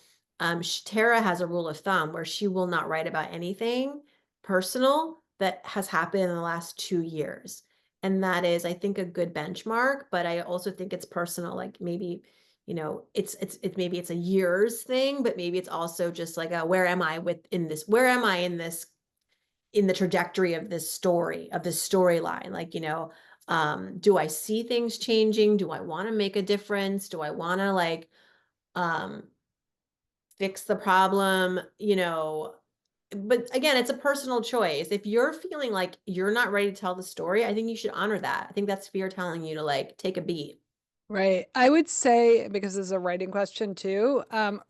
Tara has a rule of thumb where she will not write about anything personal that has happened in the last 2 years. And that is, I think, a good benchmark, but I also think it's personal. Like maybe, it's maybe it's a years thing, but maybe it's also just like a where am I where am I in the trajectory of this story, of this storyline? Like, do I see things changing? Do I want to make a difference? Do I want to like um fix the problem? But again, it's a personal choice. If you're feeling like you're not ready to tell the story, I think you should honor that. I think that's fear telling you to like take a beat. Right. I would say, because this is a writing question too,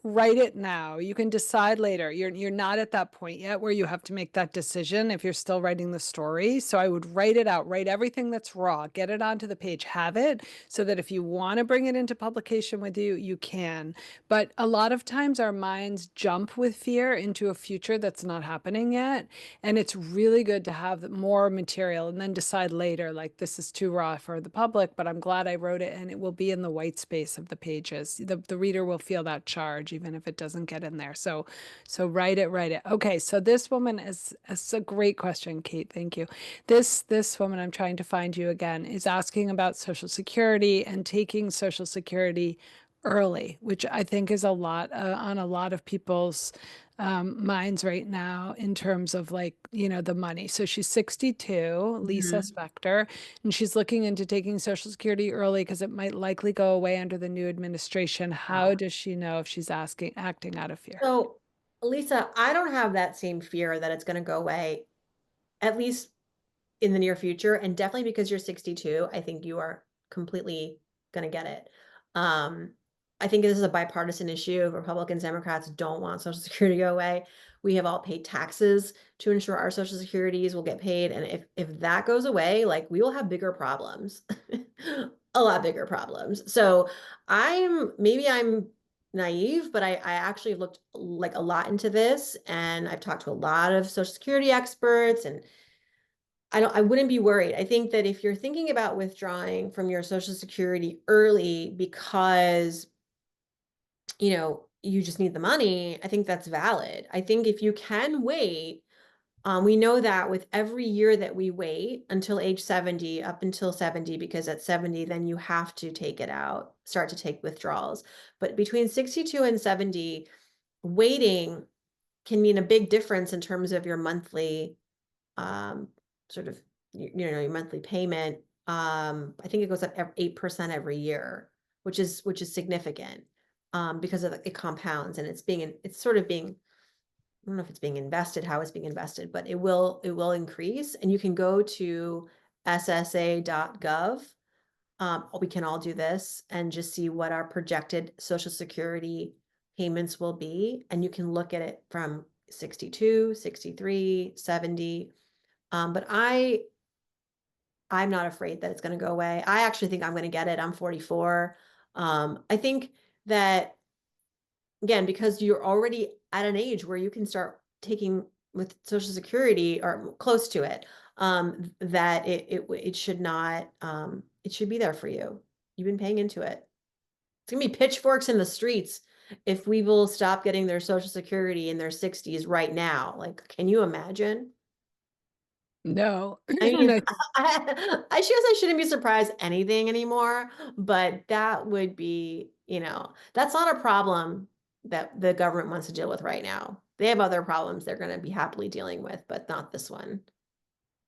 write it now. You can decide later. You're not at that point yet where you have to make that decision if you're still writing the story. So I would write it out, write everything that's raw, get it onto the page, have it so that if you want to bring it into publication with you, you can. But a lot of times our minds jump with fear into a future that's not happening yet. And it's really good to have more material and then decide later, like this is too raw for the public, but I'm glad I wrote it and it will be in the white space of the pages. The reader will feel that charge even if it doesn't get in there. So write it, write it. Okay, so this woman is a great question, Kate. Thank you. This woman, I'm trying to find you again, is asking about Social Security and taking Social Security early, which I think is a lot on a lot of people's minds right now in terms of like, the money. So she's 62, Lisa Mhm. Spector, and she's looking into taking Social Security early because it might likely go away under the new administration. How Wow. does she know if she's acting out of fear? So, Lisa, I don't have that same fear that it's going to go away, at least in the near future. And definitely because you're 62, I think you are completely going to get it. Um, I think this is a bipartisan issue. Republicans, Democrats don't want Social Security to go away. We have all paid taxes to ensure our Social Securities will get paid. And if that goes away, like we will have bigger problems, a lot bigger problems. So maybe I'm naive, but I actually looked like a lot into this and I've talked to a lot of Social Security experts and I wouldn't be worried. I think that if you're thinking about withdrawing from your Social Security early because, you just need the money, I think that's valid. I think if you can wait, we know that with every year that we wait until age 70, up until 70, because at 70, then you have to take it out, start to take withdrawals. But between 62 and 70, waiting can mean a big difference in terms of your monthly um, sort of your monthly payment. I think it goes up 8% every year, which is significant because of it compounds and it's sort of being I don't know if it's being invested, how it's being invested, but it will increase. And you can go to ssa.gov. We can all do this and just see what our projected Social Security payments will be. And you can look at it from 62, 63, 70. But I'm not afraid that it's going to go away. I actually think I'm going to get it. I'm 44. I think that again, because you're already at an age where you can start taking with Social Security or close to it, that it should not it should be there for you. You've been paying into it. It's gonna be pitchforks in the streets if we will stop getting their Social Security in their 60s right now. Like, can you imagine? No. I And mean, I guess I shouldn't be surprised anything anymore, but that would be, that's not a problem that the government wants to deal with right now. They have other problems they're going to be happily dealing with, but not this one.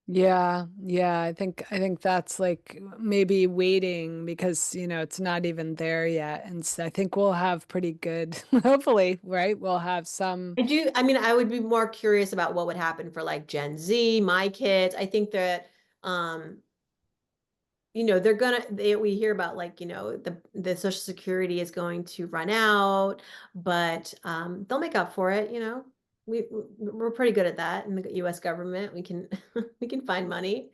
Yeah, yeah, I think that's like maybe waiting because it's not even there yet. And so I think we'll have pretty good, hopefully, right? We'll have some. I mean, I would be more curious about what would happen for like Gen Z, my kids. I think that um we hear about like the social security is going to run out, but they'll make up for it. We're pretty good at that in the US government. We can we can find money.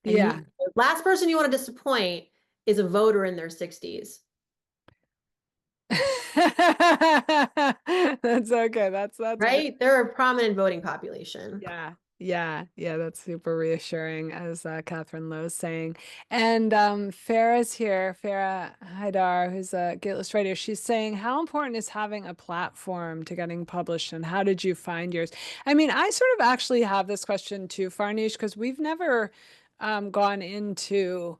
And Yeah. the last person you want to disappoint is a voter in their 60s. That's okay. That's very, Right, they're a prominent voting population. yeah. Yeah, yeah, that's super reassuring, as Catherine Lowe's saying. And Farah's here, Farah Haidar, who's a Gateless writer. She's saying, how important is having a platform to getting published, and how did you find yours? I mean, I sort of actually have this question too, Farnoosh, because we've never gone into.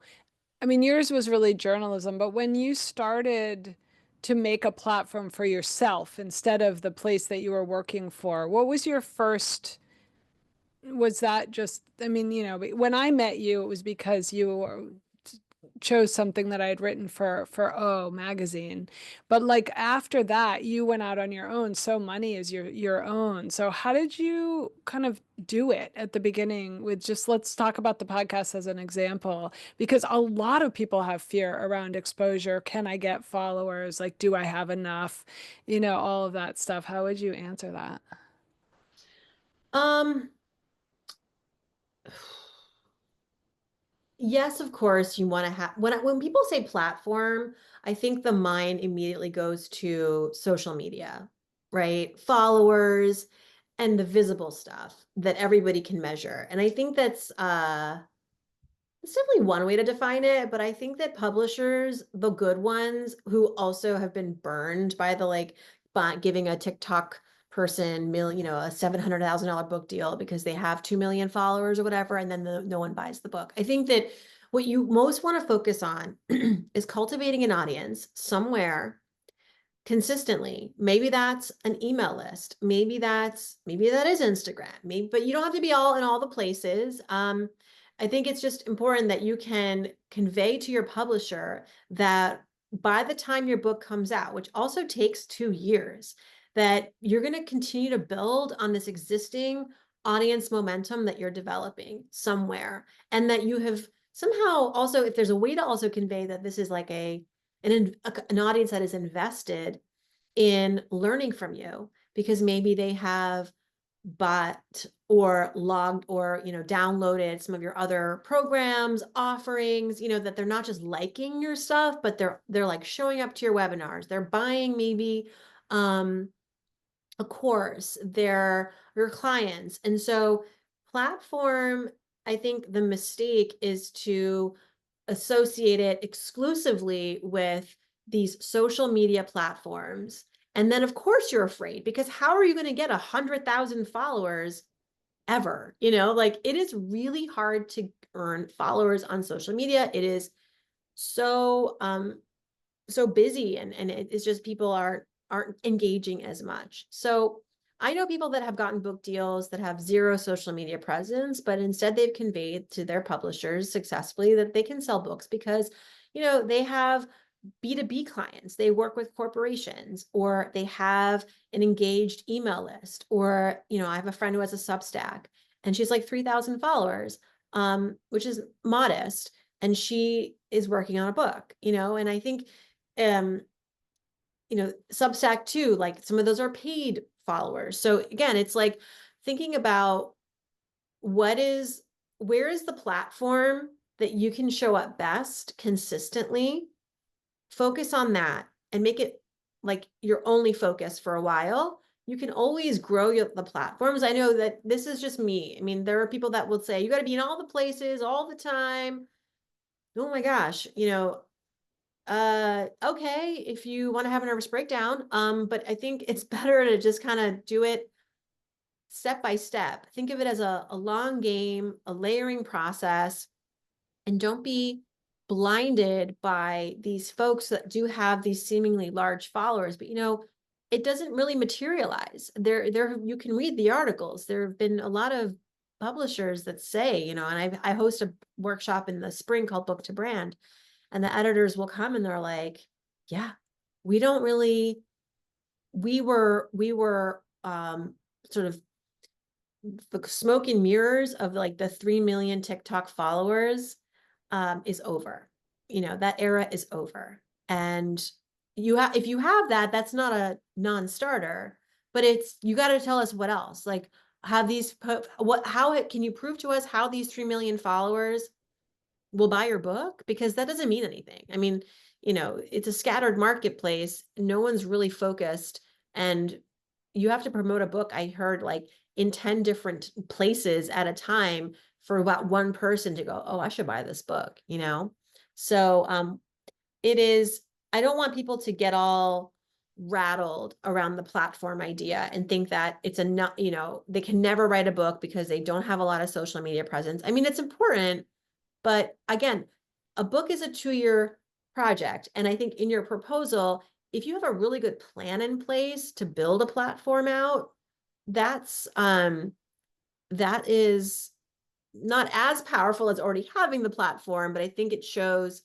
I mean, yours was really journalism, but when you started to make a platform for yourself instead of the place that you were working for. What was your first, was that just, I mean, you know, when I met you, it was because you chose something that I had written for Oh magazine. But like after that, you went out on your own. So Money is your own. So how did you kind of do it at the beginning with just, let's talk about the podcast as an example, because a lot of people have fear around exposure. Can I get followers? Like, do I have enough? You know, all of that stuff. How would you answer that? Um, yes, of course, you want to have when people say platform, I think the mind immediately goes to social media, right? Followers and the visible stuff that everybody can measure. And I think that's it's definitely one way to define it, but I think that publishers, the good ones who also have been burned by the like giving a TikTok person a $700,000 book deal because they have 2 million followers or whatever, and then no one buys the book. I think that what you most want to focus on is cultivating an audience somewhere consistently. Maybe that's an email list. Maybe that is Instagram. Maybe, but you don't have to be all in all the places. I think it's just important that you can convey to your publisher that by the time your book comes out, which also takes 2 years, that you're going to continue to build on this existing audience momentum that you're developing somewhere, and that you have somehow also, if there's a way to also convey that this is like an audience that is invested in learning from you because maybe they have bought or logged or downloaded some of your other programs, offerings, that they're not just liking your stuff, but they're like showing up to your webinars, they're buying maybe a course, they're your clients. And so platform, I think the mistake is to associate it exclusively with these social media platforms. And then of course you're afraid, because how are you going to get 100,000 followers ever? Like it is really hard to earn followers on social media. It is so busy, and it's just people aren't engaging as much. So I know people that have gotten book deals that have zero social media presence, but instead they've conveyed to their publishers successfully that they can sell books because they have B2B clients, they work with corporations, or they have an engaged email list, or I have a friend who has a Substack and she's like 3,000 followers, which is modest, and she is working on a book, and I think Substack too, like some of those are paid followers. So again, it's like thinking about where is the platform that you can show up best consistently, focus on that and make it like your only focus for a while. You can always grow the platforms. I know that this is just me. I mean, there are people that will say, you got to be in all the places all the time. Oh my gosh, okay, if you want to have a nervous breakdown, but I think it's better to just kind of do it step by step. Think of it as a long game, a layering process, and don't be blinded by these folks that do have these seemingly large followers, but it doesn't really materialize. There you can read the articles. There have been a lot of publishers that say, and I host a workshop in the spring called Book to Brand, and the editors will come and they're like, yeah, we don't really, we were sort of the smoke and mirrors of like the 3 million TikTok followers is over. That era is over. And if you have that, that's not a non-starter, but you got to tell us what else. Like, how can you prove to us how these 3 million followers will buy your book? Because that doesn't mean anything. I mean, it's a scattered marketplace. No one's really focused, and you have to promote a book, I heard, like in 10 different places at a time for about one person to go, oh, I should buy this book, So I don't want people to get all rattled around the platform idea and think that it's enough, they can never write a book because they don't have a lot of social media presence. I mean, it's important, but again, a book is a 2-year project. And I think in your proposal, if you have a really good plan in place to build a platform out, that's that is not as powerful as already having the platform, but I think it shows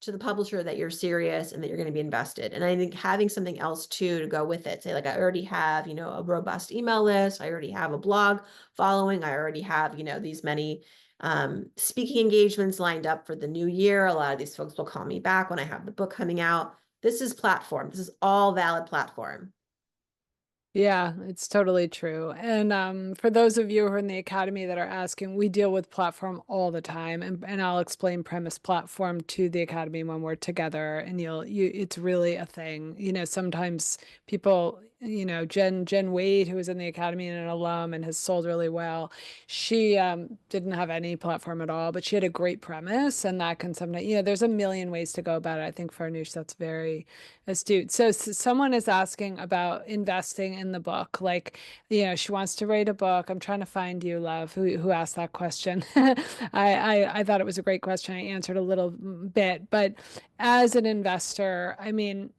to the publisher that you're serious and that you're going to be invested. And I think having something else too to go with it, say like I already have, a robust email list, I already have a blog following, I already have, these many speaking engagements lined up for the new year. A lot of these folks will call me back when I have the book coming out. This is platform. This is all valid platform. Yeah, it's totally true. And for those of you who are in the academy that are asking, we deal with platform all the time, and I'll explain premise platform to the academy when we're together, and it's really a thing. Sometimes people, Jen Wade, who was in the academy and an alum and has sold really well, she didn't have any platform at all, but she had a great premise, and that can sometimes, there's a million ways to go about it. I think Farnoosh, that's very astute. So, someone is asking about investing in the book. Like, she wants to write a book. I'm trying to find you, love, who asked that question. I thought it was a great question. I answered a little bit, but as an investor, I mean,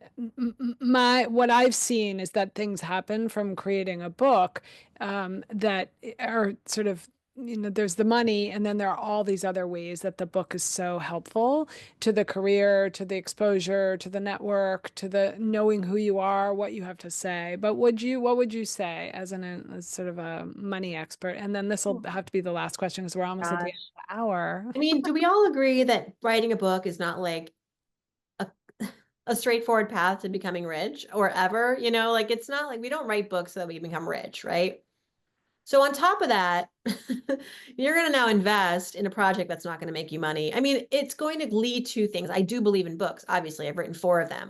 my what I've seen is that things happen from creating a book that are sort of there's the money, and then there are all these other ways that the book is so helpful to the career, to the exposure, to the network, to the knowing who you are, what you have to say. But what would you say as sort of a money expert? And then this will have to be the last question because we're almost at the end Gosh. of the hour. I mean, do we all agree that writing a book is not like a, a straightforward path to becoming rich or ever? Like it's not like we don't write books so that we become rich, right? So on top of that, you're going to now invest in a project that's not going to make you money. I mean, it's going to lead to things. I do believe in books. Obviously, I've written 4 of them.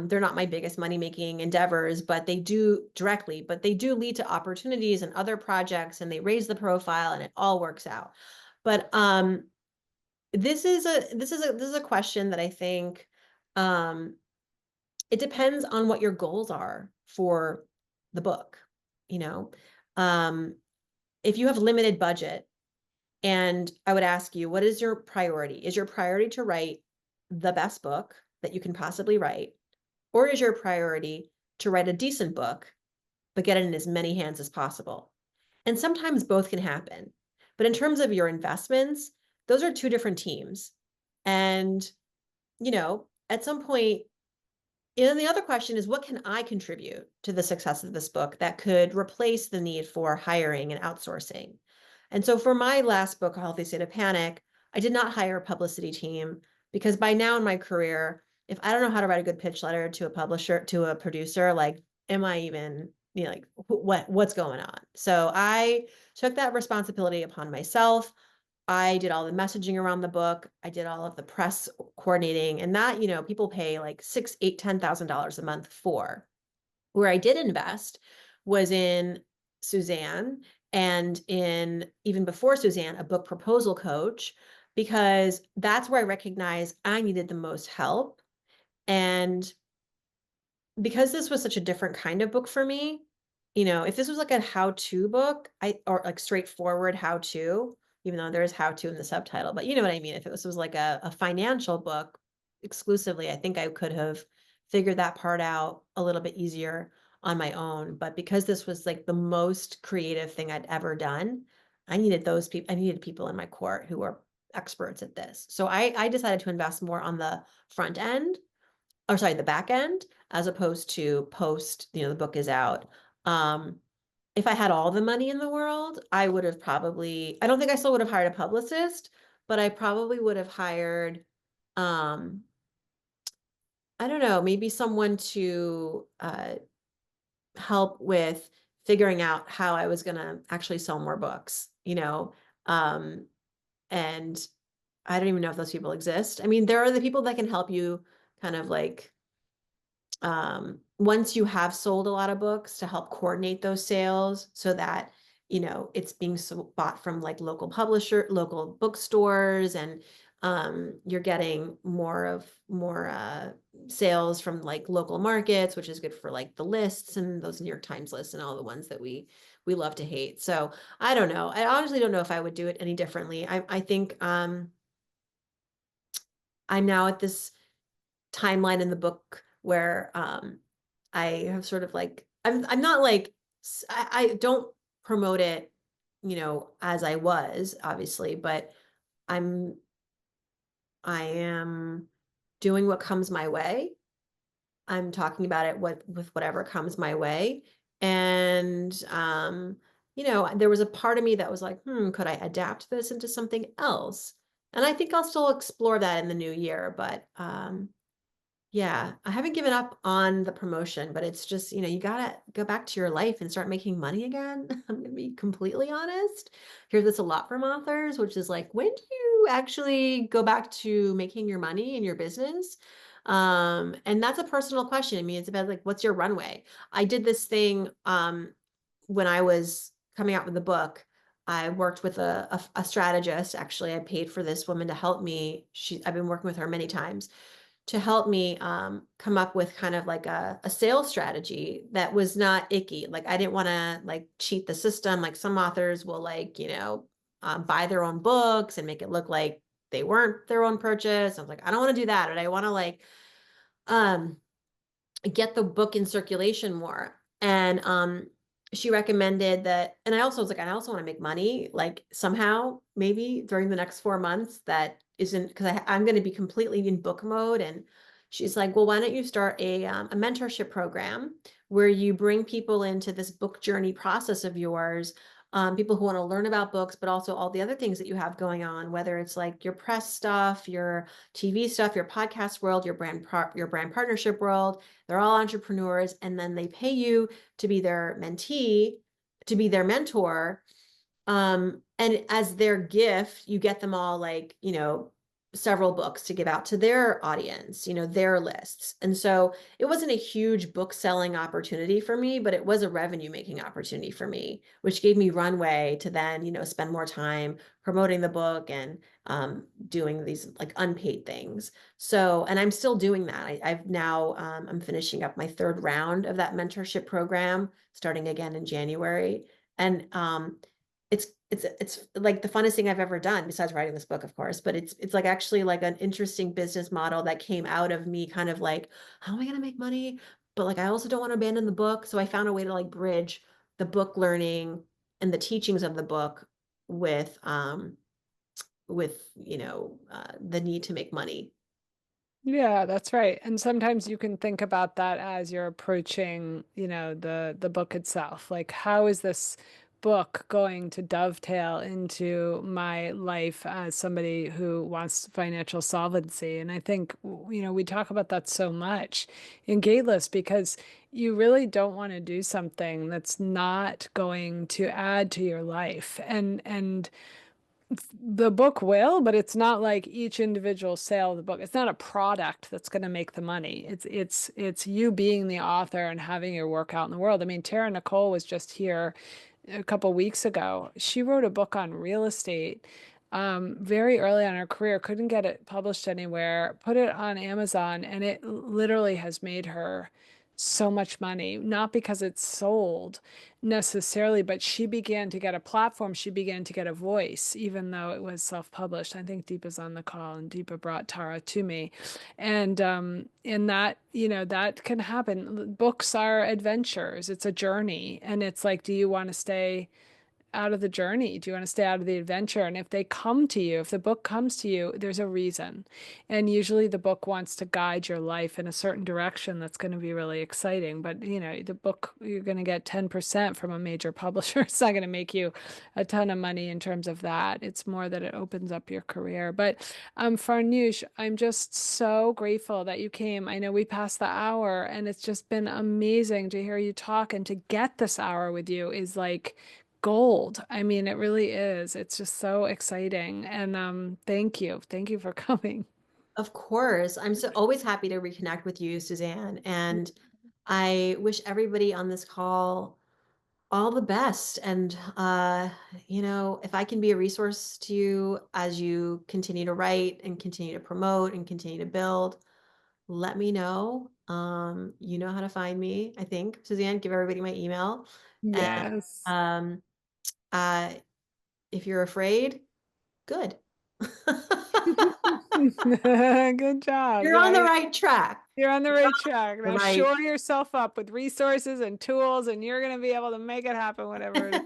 They're not my biggest money-making endeavors, but they do directly, but they do lead to opportunities and other projects, and they raise the profile, and it all works out. But this is a question that I think um, it depends on what your goals are for the book. You know, um, if you have limited budget, and I would ask you, what is your priority? Is your priority to write the best book that you can possibly write? Or is your priority to write a decent book, but get it in as many hands as possible? And sometimes both can happen. But in terms of your investments, those are 2 different teams. And, at some point, and the other question is, what can I contribute to the success of this book that could replace the need for hiring and outsourcing? And so for my last book, A Healthy State of Panic, I did not hire a publicity team because by now in my career, if I don't know how to write a good pitch letter to a publisher, to a producer, like, am I even, like what's going on? So I took that responsibility upon myself. I did all the messaging around the book. I did all of the press coordinating, and that, people pay like $6, $8, $10,000 a month for. Where I did invest was in Suzanne, and in, even before Suzanne, a book proposal coach, because that's where I recognized I needed the most help. And because this was such a different kind of book for me, if this was like a how-to book, or like straightforward how-to, even though there is how-to in the subtitle, but you know what I mean? If this was like a financial book exclusively, I think I could have figured that part out a little bit easier on my own. But because this was like the most creative thing I'd ever done, I needed people in my court who were experts at this. So I decided to invest more on the front end, or sorry, the back end, as opposed to post, the book is out. Um, if I had all the money in the world, I would have probably, I don't think I still would have hired a publicist, but I probably would have hired, um, I don't know, maybe someone to help with figuring out how I was going to actually sell more books, um, and I don't even know if those people exist. I mean, there are the people that can help you kind of like, once you have sold a lot of books, to help coordinate those sales so that it's being bought from like local bookstores, and you're getting more sales from like local markets, which is good for like the lists and those New York Times lists and all the ones that we love to hate. So I don't know. I honestly don't know if I would do it any differently. I think I'm now at this timeline in the book where I have sort of like I'm not like I don't promote it, you know, as I was, obviously, but I'm I am doing what comes my way. I'm talking about it with whatever comes my way. And you know, there was a part of me that was like, could I adapt this into something else? And I think I'll still explore that in the new year, but yeah, I haven't given up on the promotion, but it's just, you know, you gotta go back to your life and start making money again. I'm gonna be completely honest. Hear this a lot from authors, which is like, when do you actually go back to making your money in your business? And that's a personal question. I mean, it's about like, what's your runway? I did this thing when I was coming out with the book. I worked with a strategist. Actually, I paid for this woman to help me. I've been working with her many times to help me come up with kind of like a sales strategy that was not icky. Like I didn't want to like cheat the system. Like some authors will like, you know, buy their own books and make it look like they weren't their own purchase. I was like, I don't want to do that. And I want to like um, get the book in circulation more. And she recommended that, and I also was like, I also want to make money, like somehow, maybe during the next 4 months. That isn't because I'm going to be completely in book mode. And she's like, well, why don't you start a mentorship program where you bring people into this book journey process of yours, people who want to learn about books, but also all the other things that you have going on, whether it's like your press stuff, your TV stuff, your podcast world, your brand partnership world. They're all entrepreneurs, and then they pay you to be their mentee, to be their mentor. And as their gift, you get them all like, you know, several books to give out to their audience, you know, their lists. And so it wasn't a huge book selling opportunity for me, but it was a revenue making opportunity for me, which gave me runway to then, you know, spend more time promoting the book and doing these like unpaid things. So, and I'm still doing that. I've now, I'm finishing up my third round of that mentorship program, starting again in January. And it's like the funnest thing I've ever done besides writing this book, of course, but it's like actually like an interesting business model that came out of me kind of like, how am I going to make money? But like, I also don't want to abandon the book. So I found a way to like bridge the book learning and the teachings of the book with, you know, the need to make money. Yeah, that's right. And sometimes you can think about that as you're approaching, the book itself. Like, how is this book going to dovetail into my life as somebody who wants financial solvency? And I think, we talk about that so much in Gateless because you really don't want to do something that's not going to add to your life. And the book will, but it's not like each individual sale of the book. It's not a product that's going to make the money. It's you being the author and having your work out in the world. I mean, Tara Nicole was just here a couple weeks ago. She wrote a book on real estate very early on in her career, couldn't get it published anywhere, put it on Amazon, and it literally has made her so much money, not because it's sold necessarily, but she began to get a platform. She began to get a voice, even though it was self-published. I think Deepa's on the call, and Deepa brought Tara to me. And that, that can happen. Books are adventures. It's a journey. And it's like, do you want to stay out of the journey? Do you want to stay out of the adventure? And if they come to you, if the book comes to you, there's a reason. And usually the book wants to guide your life in a certain direction that's going to be really exciting. But, the book, you're going to get 10% from a major publisher. It's not going to make you a ton of money in terms of that. It's more that it opens up your career. But Farnoosh, I'm just so grateful that you came. I know we passed the hour and it's just been amazing to hear you talk, and to get this hour with you is like gold. I mean, it really is. It's just so exciting. And thank you. Thank you for coming. Of course, I'm so always happy to reconnect with you, Suzanne. And I wish everybody on this call all the best. And you know, if I can be a resource to you as you continue to write and continue to promote and continue to build, let me know. You know how to find me, I think. Suzanne, give everybody my email. And Yes. um, uh, if you're afraid, good. Good job. You're Yeah, on the right track. you're on the You're right on track. the Now right. shore yourself up with resources and tools, and you're gonna be able to make it happen, whatever it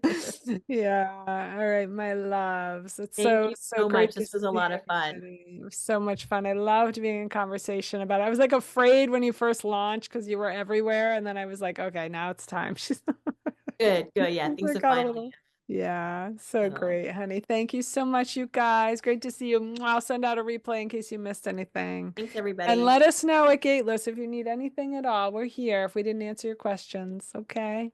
is. Yeah. All right, my loves. It's Thank so, you so so much. great to This was a see lot of fun. everybody. It was so much fun. I loved being in conversation about it. I was like afraid when you first launched because you were everywhere, and then I was like, okay, now it's time. She's Good, good. Yeah, things I have got a finally little. Yeah, so settled. great, honey. Thank you so much, you guys. Great to see you. Mwah. I'll send out a replay in case you missed anything. Thanks, And everybody. let us know at Gateless if you need anything at all. We're here if we didn't answer your questions. Okay.